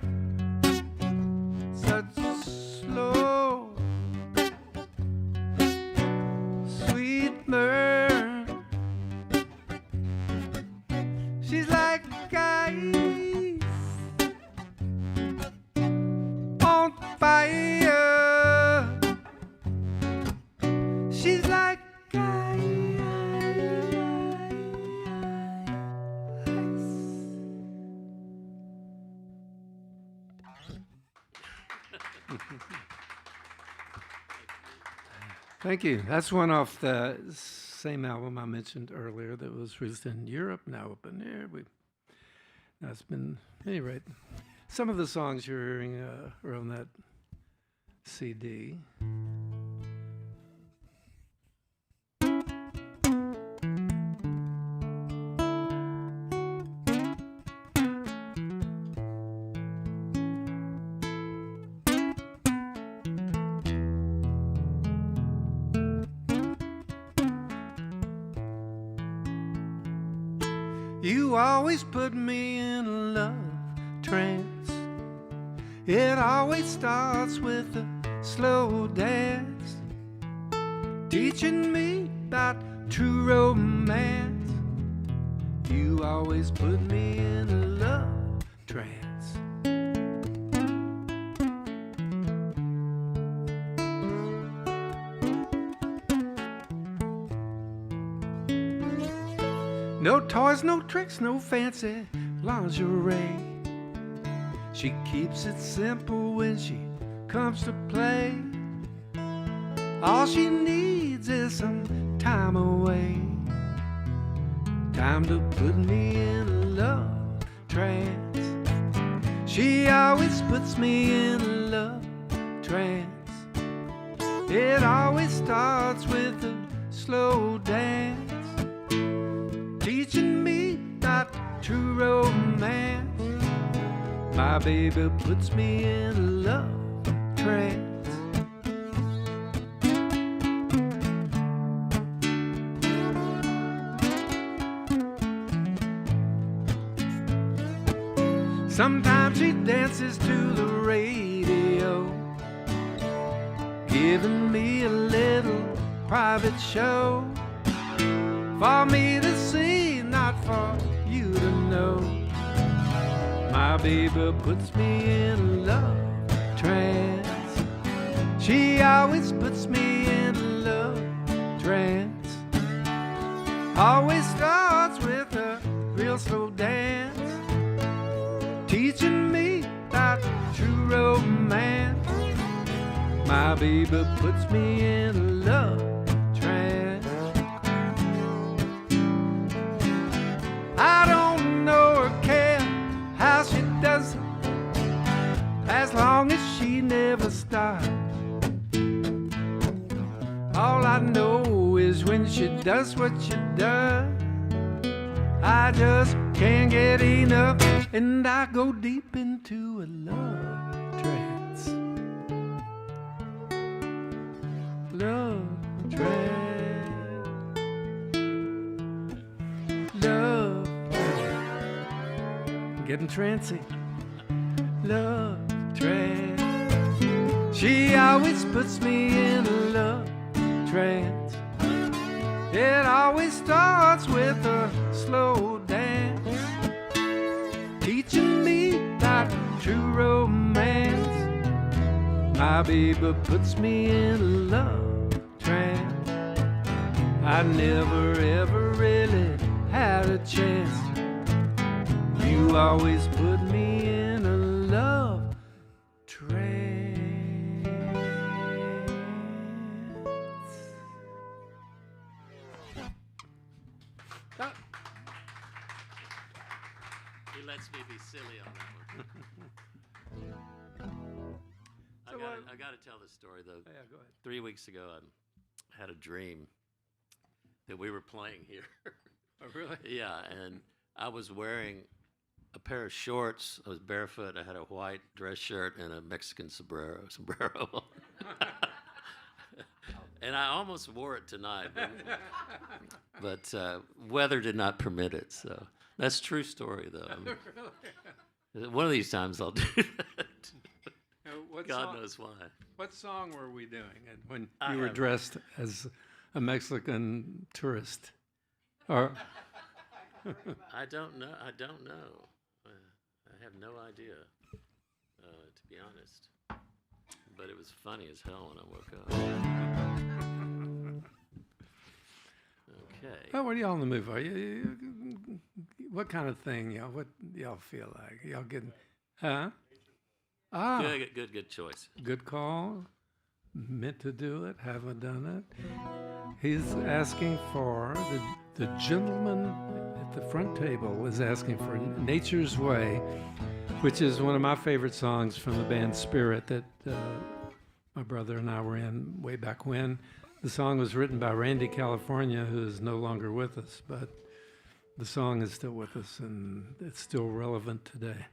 such a slow, sweet burn. She's like ice on fire. She's like Thank you. That's one off the same album I mentioned earlier that was released in Europe, now up in there. That's been, at any rate, some of the songs you're hearing are on that CD. You always put me in a love trance. It always starts with a slow dance, teaching me about true romance. You always put me in a love trance. No toys, no tricks, no fancy lingerie. She keeps it simple when she comes to play. All she needs is some time away. time to put me in a love trance. She always puts me in a love trance. It always starts with a slow dance, teaching me about true romance. My baby puts me in a love trance. Sometimes she dances to the radio, giving me a little private show for me to see, not for you to know. My baby puts me in a love trance. She always puts me in a love trance. Always starts with a real slow dance, teaching me about true romance. My baby puts me in a love trance. I don't know or care how she does it, as long as she never stops. All I know is when she does what she does, I just can't get enough, and I go deep into a love trance. Love trance. Love trance. Getting trancy. Love trance. She always puts me in a love trance. It always starts with a slow dance, teaching me about true romance. My baby puts me in a love trance. I never ever really had a chance. You always put me in a love trance. He lets me be silly on that one. I got to tell this story though. Yeah, go ahead. 3 weeks ago, I had a dream that we were playing here. Oh, really? Yeah, and I was wearing a pair of shorts. I was barefoot. I had a white dress shirt and a Mexican sombrero. And I almost wore it tonight, but weather did not permit it. So that's a true story, though. Really? One of these times I'll do that. God song, knows why. What song were we doing when I you were have- dressed as a Mexican tourist? Or I don't know. I don't know. I have no idea, to be honest. But it was funny as hell when I woke up. Okay. oh, what are y'all in the mood for? What kind of thing, y'all? What y'all feel like? Y'all getting, huh? Ah, Good choice. good call. Meant to do it, haven't done it. He's asking for the gentleman at the front table is asking for Nature's Way, which is one of my favorite songs from the band Spirit that my brother and I were in way back when. The song was written by Randy California, who is no longer with us, but the song is still with us and it's still relevant today.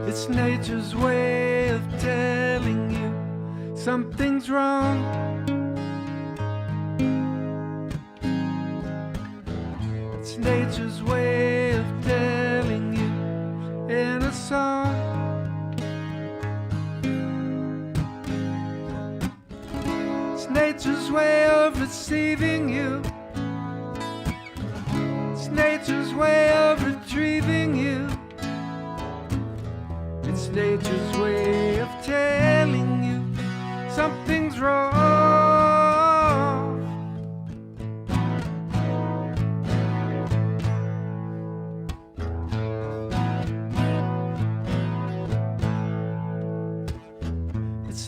It's nature's way of telling you something's wrong. It's nature's way of telling you in a song. It's nature's way of receiving you. It's nature's way of retrieving you. It's nature's way of telling you something's wrong.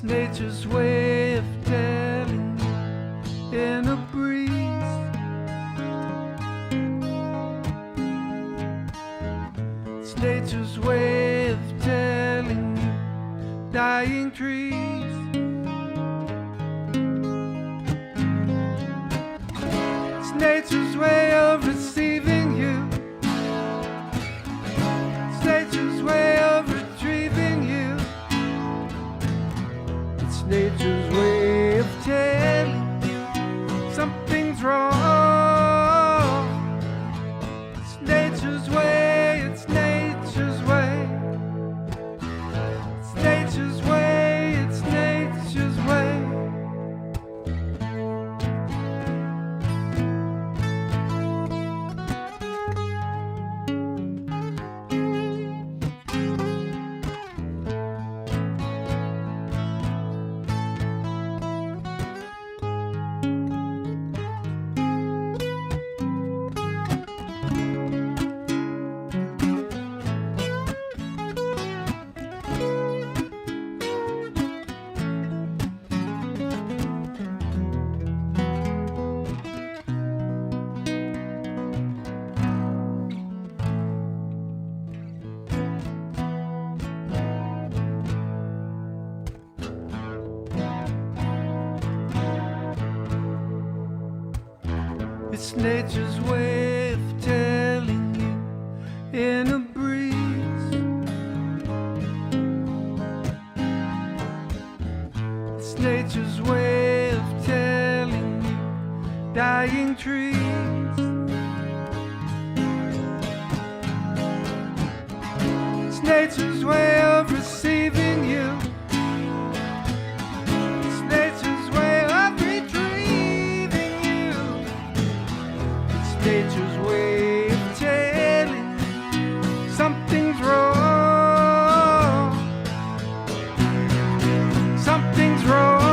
nature's way of telling you in a breeze. It's nature's way of telling you, dying trees. It's nature's way of receiving you. It's nature's way of retrieving you. It's nature's way of telling you something's wrong. It's nature's way, it's nature's way. It's nature's way, it's nature's way. It's nature's way of telling you in a breeze. It's nature's way of telling you, dying trees. It's nature's way of receiving you. It's nature's way of retrieving you. It's nature's way of telling you something's wrong. Something's wrong.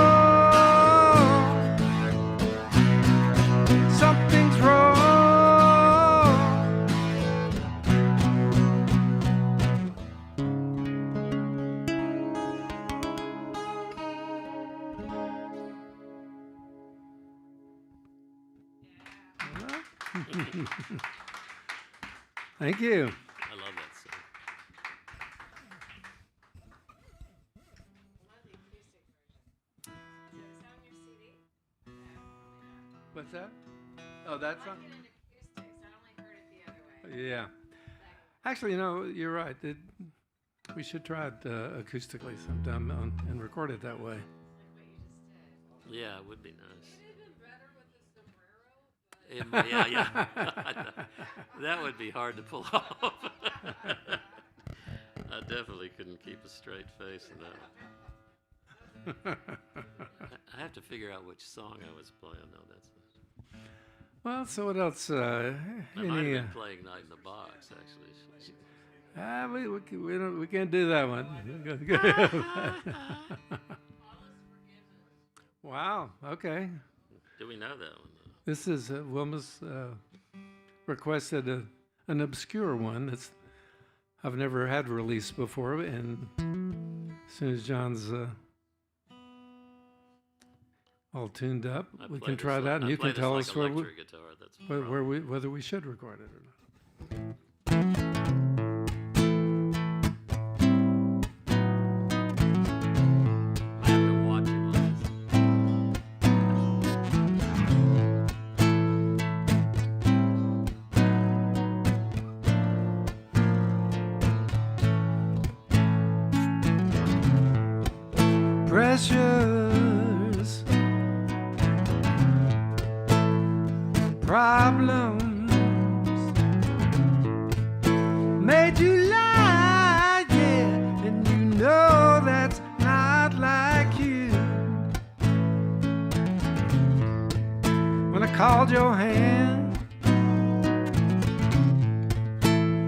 Something's wrong. Thank you. I love that song. What's that? Oh, that's on? Yeah. Actually, you're right. We should try it acoustically sometime and record it that way. Yeah, it would be nice. Yeah. That would be hard to pull off. I definitely couldn't keep a straight face in that one. I have to figure out which song I was playing. No, that's. Well, so what else? I might have been playing Night in the Box, actually. We can't do that one. Wow. Okay. Do we know that one? This is Wilma's requested an obscure one that's I've never had released before, and as soon as John's all tuned up, we can try that, and you can tell us whether we should record it or not. Pressures, problems made you lie, yeah, and you know that's not like you. When I called your hand,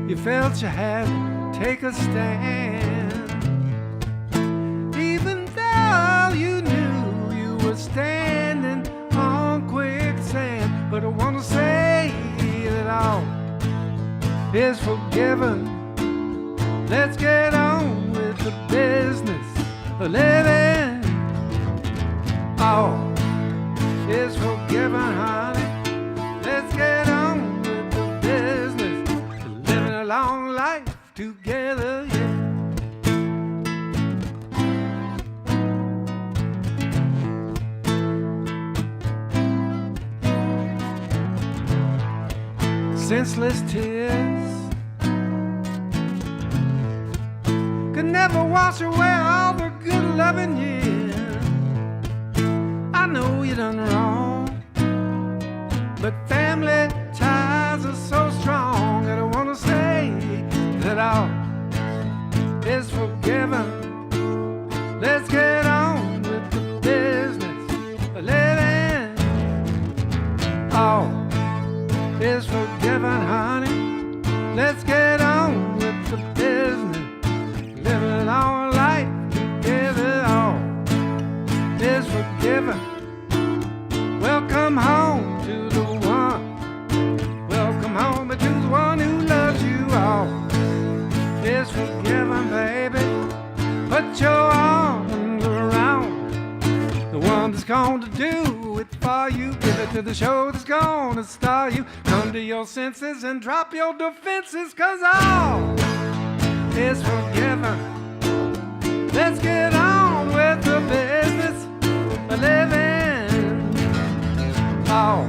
you felt you had to take a stand. You knew you were standing on quicksand, but I want to say that all is forgiven. Let's get on with the business of living. All is forgiven, honey. Let's get on with the business. Living a long life together, yeah. Senseless tears could never wash away all the good loving years. I know you done wrong, but family ties are so strong. I don't want to say that all is forgiven. Let's get on with the business of living. All is forgiven, honey. Let's get on with the business. Living a long life together. All is forgiven. Welcome home to the one. Welcome home to the one who loves you. All is forgiven, baby. Put your arms around the one that's going to do it for you. Give it to the show that's going to star you. Come to your senses and drop your defenses, 'cause all is forgiven. Let's get on with the business of living. All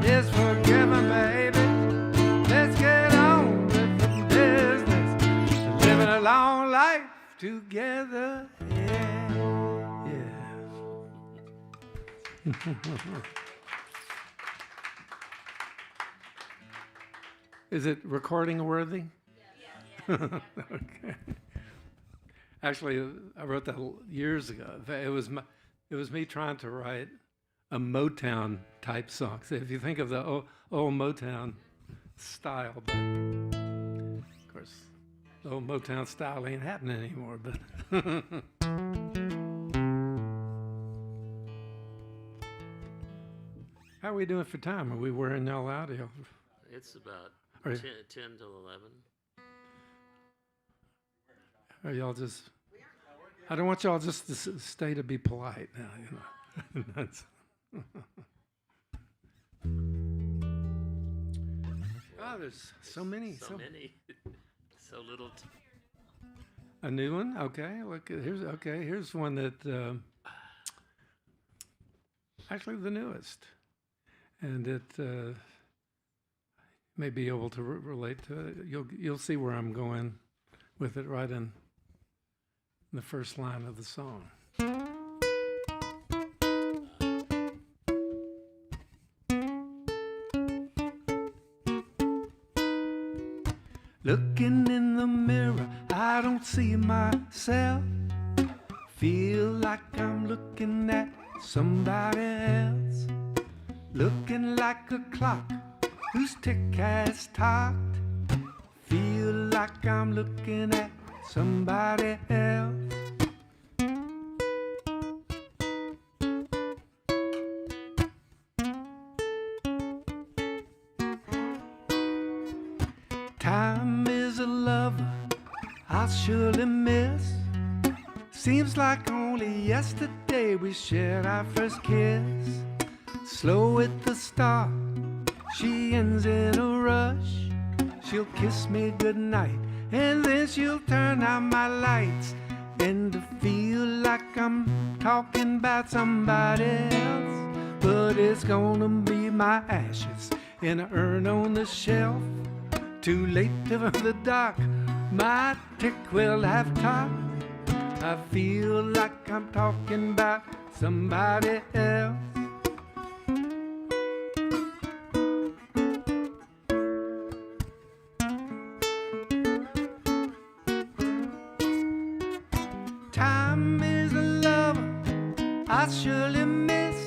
is forgiven, baby. Let's get on with the business of living a long life together. Yeah, yeah. Is it recording worthy? Okay. Actually, I wrote that years ago. It was me trying to write a Motown type song. So if you think of the old Motown style, but of course, the old Motown style ain't happening anymore. But how are we doing for time? Are we wearing y'all out? It's about Are 10 till 11. Are y'all just? I don't want y'all just to stay to be polite now. You know. That's oh, there's so many. So many. So little. A new one? Okay. Look, here's one that actually the newest, and it may be able to relate to it. You'll see where I'm going with it right in the first line of the song. Looking in the mirror, I don't see myself. Feel like I'm looking at somebody else. Looking like a clock whose tick has talked. Feel like I'm looking at somebody else. Time is a lover I'll surely miss. Seems like only yesterday we shared our first kiss. Slow at the start, she ends in a rush. She'll kiss me goodnight, and then she'll turn out my lights. And to feel like I'm talking about somebody else, but it's gonna be my ashes in an urn on the shelf. Too late to the dark, my tick will have talked. I feel like I'm talking about somebody else. Time is a lover I surely miss.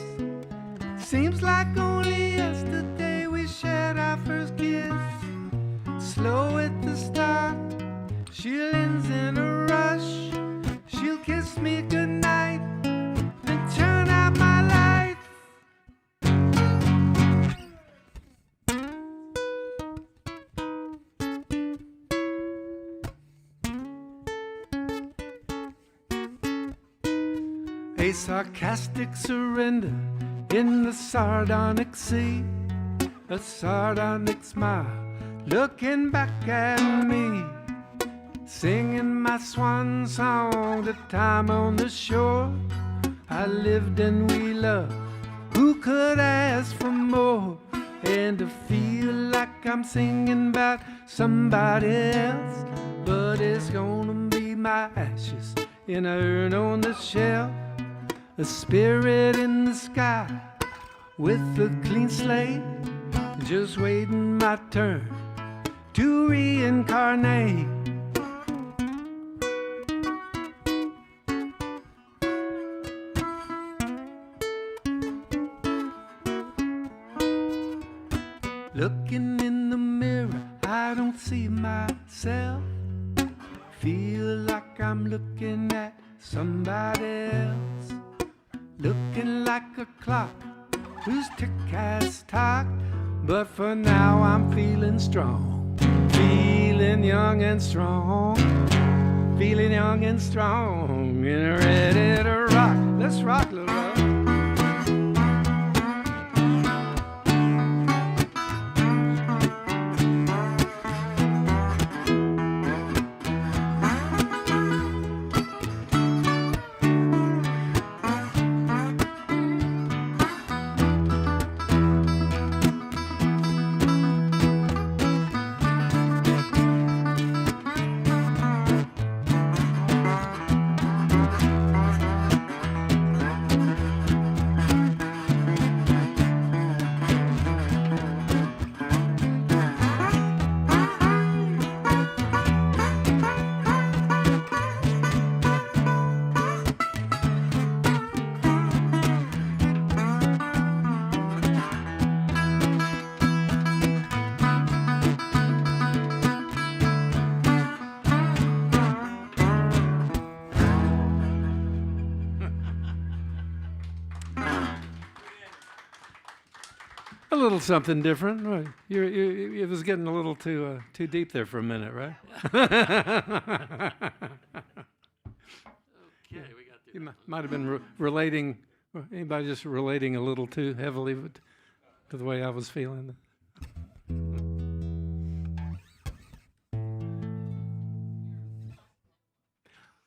Seems like only yesterday we shared our first kiss. Slow at the start, she ends in a rush. She'll kiss me goodnight and turn out my light. a sarcastic surrender in the sardonic sea, a sardonic smile looking back at me, singing my swan song, the time on the shore. I lived and we loved, who could ask for more? And to feel like I'm singing about somebody else, but it's gonna be my ashes in an urn on the shelf, a spirit in the sky with a clean slate, just waiting my turn to reincarnate. Looking in the mirror, I don't see myself. Feel like I'm looking at somebody else. Looking like a clock whose tick has tocked. But for now I'm feeling strong, feeling young and strong, feeling young and strong, and ready to rock. Let's rock, little love. A little something different, right? It was getting a little too deep there for a minute, right? Okay, we got through. You might have been relating. Anybody just relating a little too heavily to the way I was feeling?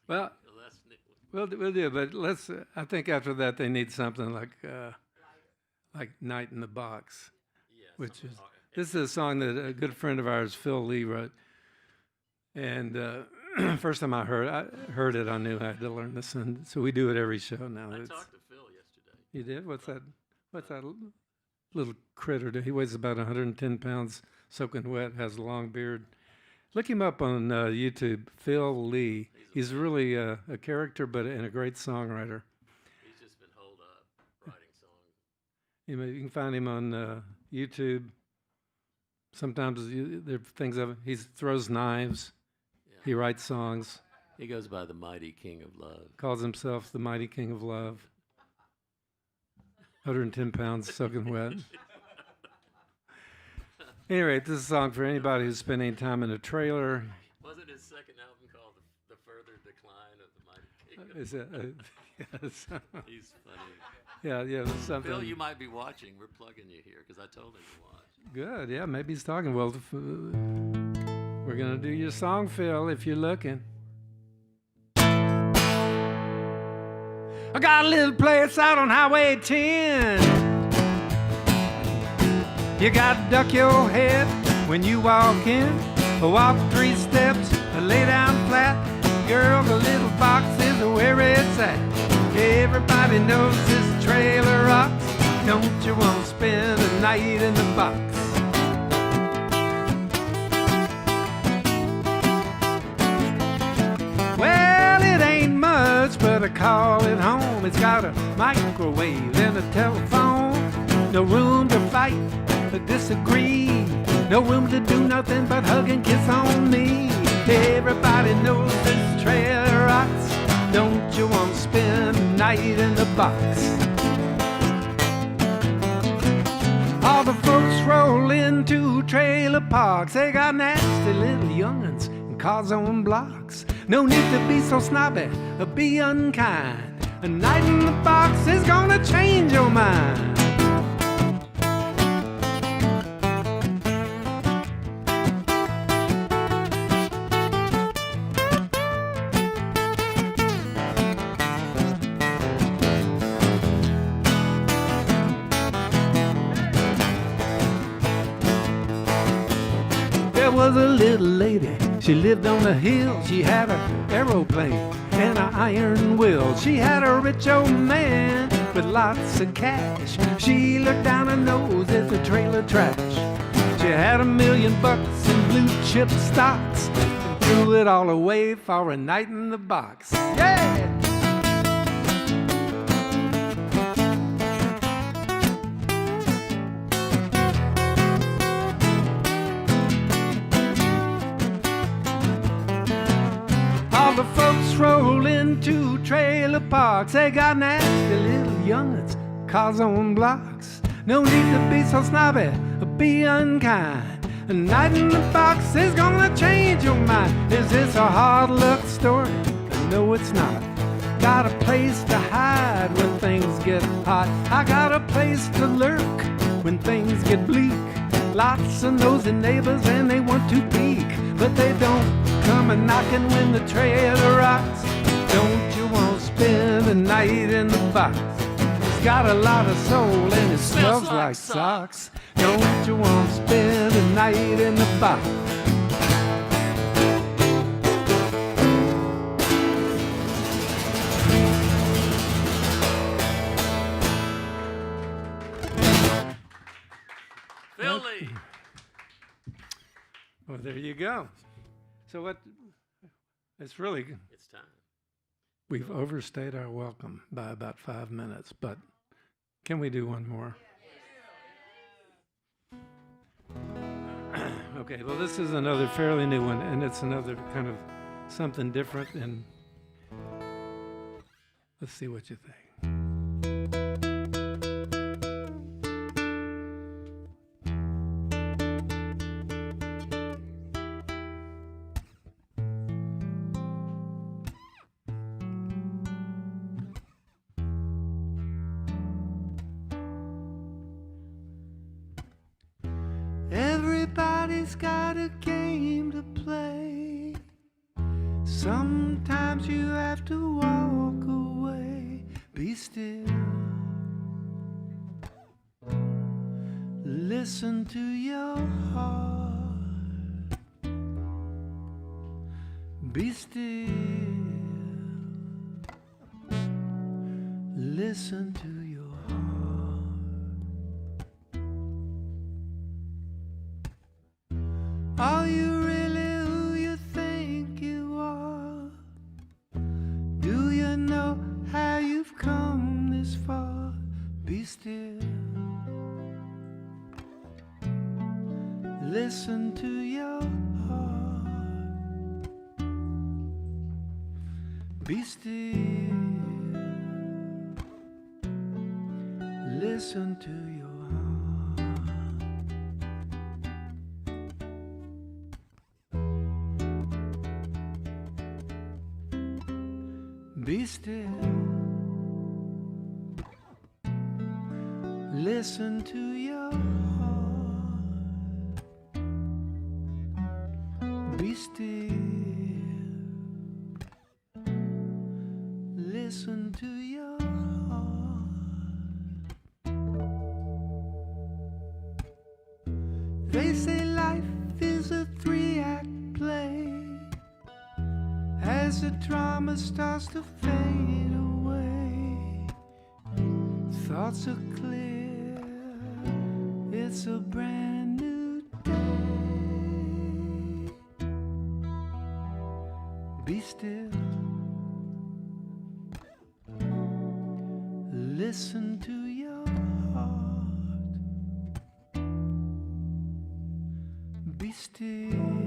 Well, we'll do, but let's. I think after that they need something like "Night in the Box," Yeah, which is this is a song that a good friend of ours, Phil Lee, wrote. And first time I heard it, I knew I had to learn this, and so we do it every show now. I talked to Phil yesterday. You did? What's that little critter? He weighs about 110 pounds, soaking wet, has a long beard. Look him up on YouTube, Phil Lee. He's really a character, but and a great songwriter. He's just been holed up writing songs. You can find him on YouTube. Sometimes there are things of he throws knives. Yeah. He writes songs. He goes by the Mighty King of Love. Calls himself the Mighty King of Love. 110 pounds, soaking wet. Anyway, this is a song for anybody who's spending time in a trailer. Wasn't his second album called The Further Decline of the Mighty King? Is it, yes. He's funny. Yeah, it was something. Phil, you might be watching. We're plugging you here because I told him to watch. Good, yeah, maybe he's talking. Well, we're going to do your song, Phil, if you're looking. I got a little place out on Highway 10. You gotta duck your head when you walk in. Walk 3 steps, lay down flat. Girl, the little box is where it's at. Everybody knows this trailer rocks. Don't you want to spend a night in the box? Well, it ain't much, but I call it home. It's got a microwave and a telephone. No room to fight or disagree. No room to do nothing but hug and kiss on me. Everybody knows this trailer rocks. Don't you want to spend a night in the box? All the folks roll into trailer parks. They got nasty little young'uns and cars on blocks. No need to be so snobby or be unkind. A night in the box is gonna change your mind. There was a little lady, she lived on the hill. She had an aeroplane and an iron will. She had a rich old man with lots of cash. She looked down her nose at the trailer trash. She had $1 million in blue chip stocks and threw it all away for a night in the box. Yeah! All the folks roll into trailer parks. They got nasty little young'uns, cars on blocks. No need to be so snobby or be unkind. A night in the box is gonna change your mind. Is this a hard luck story? No, it's not. Got a place to hide when things get hot. I got a place to lurk when things get bleak. Lots of nosy neighbors and they want to peek, but they don't come a knocking when the trailer rocks. Don't you want to spend a night in the box? It's got a lot of soul and it smells like socks. Don't you want to spend a night in the box? Philly! Well, there you go. So what? It's really, It's time. we've overstayed our welcome by about 5 minutes, but can we do one more? Okay, well, this is another fairly new one, and it's another kind of something different, and let's see what you think. Everybody's got a game to play. Sometimes you have to walk away. Be still. Listen to your heart. Be still. Listen to your heart. Are you really who you think you are? Do you know how you've come this far? Be still. Listen to your heart. Be still. Listen to your heart. Be still. Listen to your heart. Be still. Listen to your heart. They say life is a 3-act play. As the drama starts to fade away, thoughts are clear, it's a brand new day. Be still. Listen to your heart. Be still.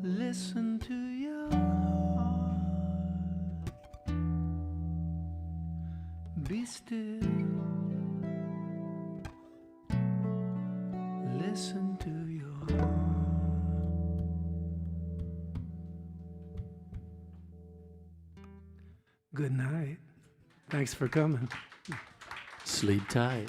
Listen to your heart. Be still. Listen to your heart. Good night. Thanks for coming. Sleep tight.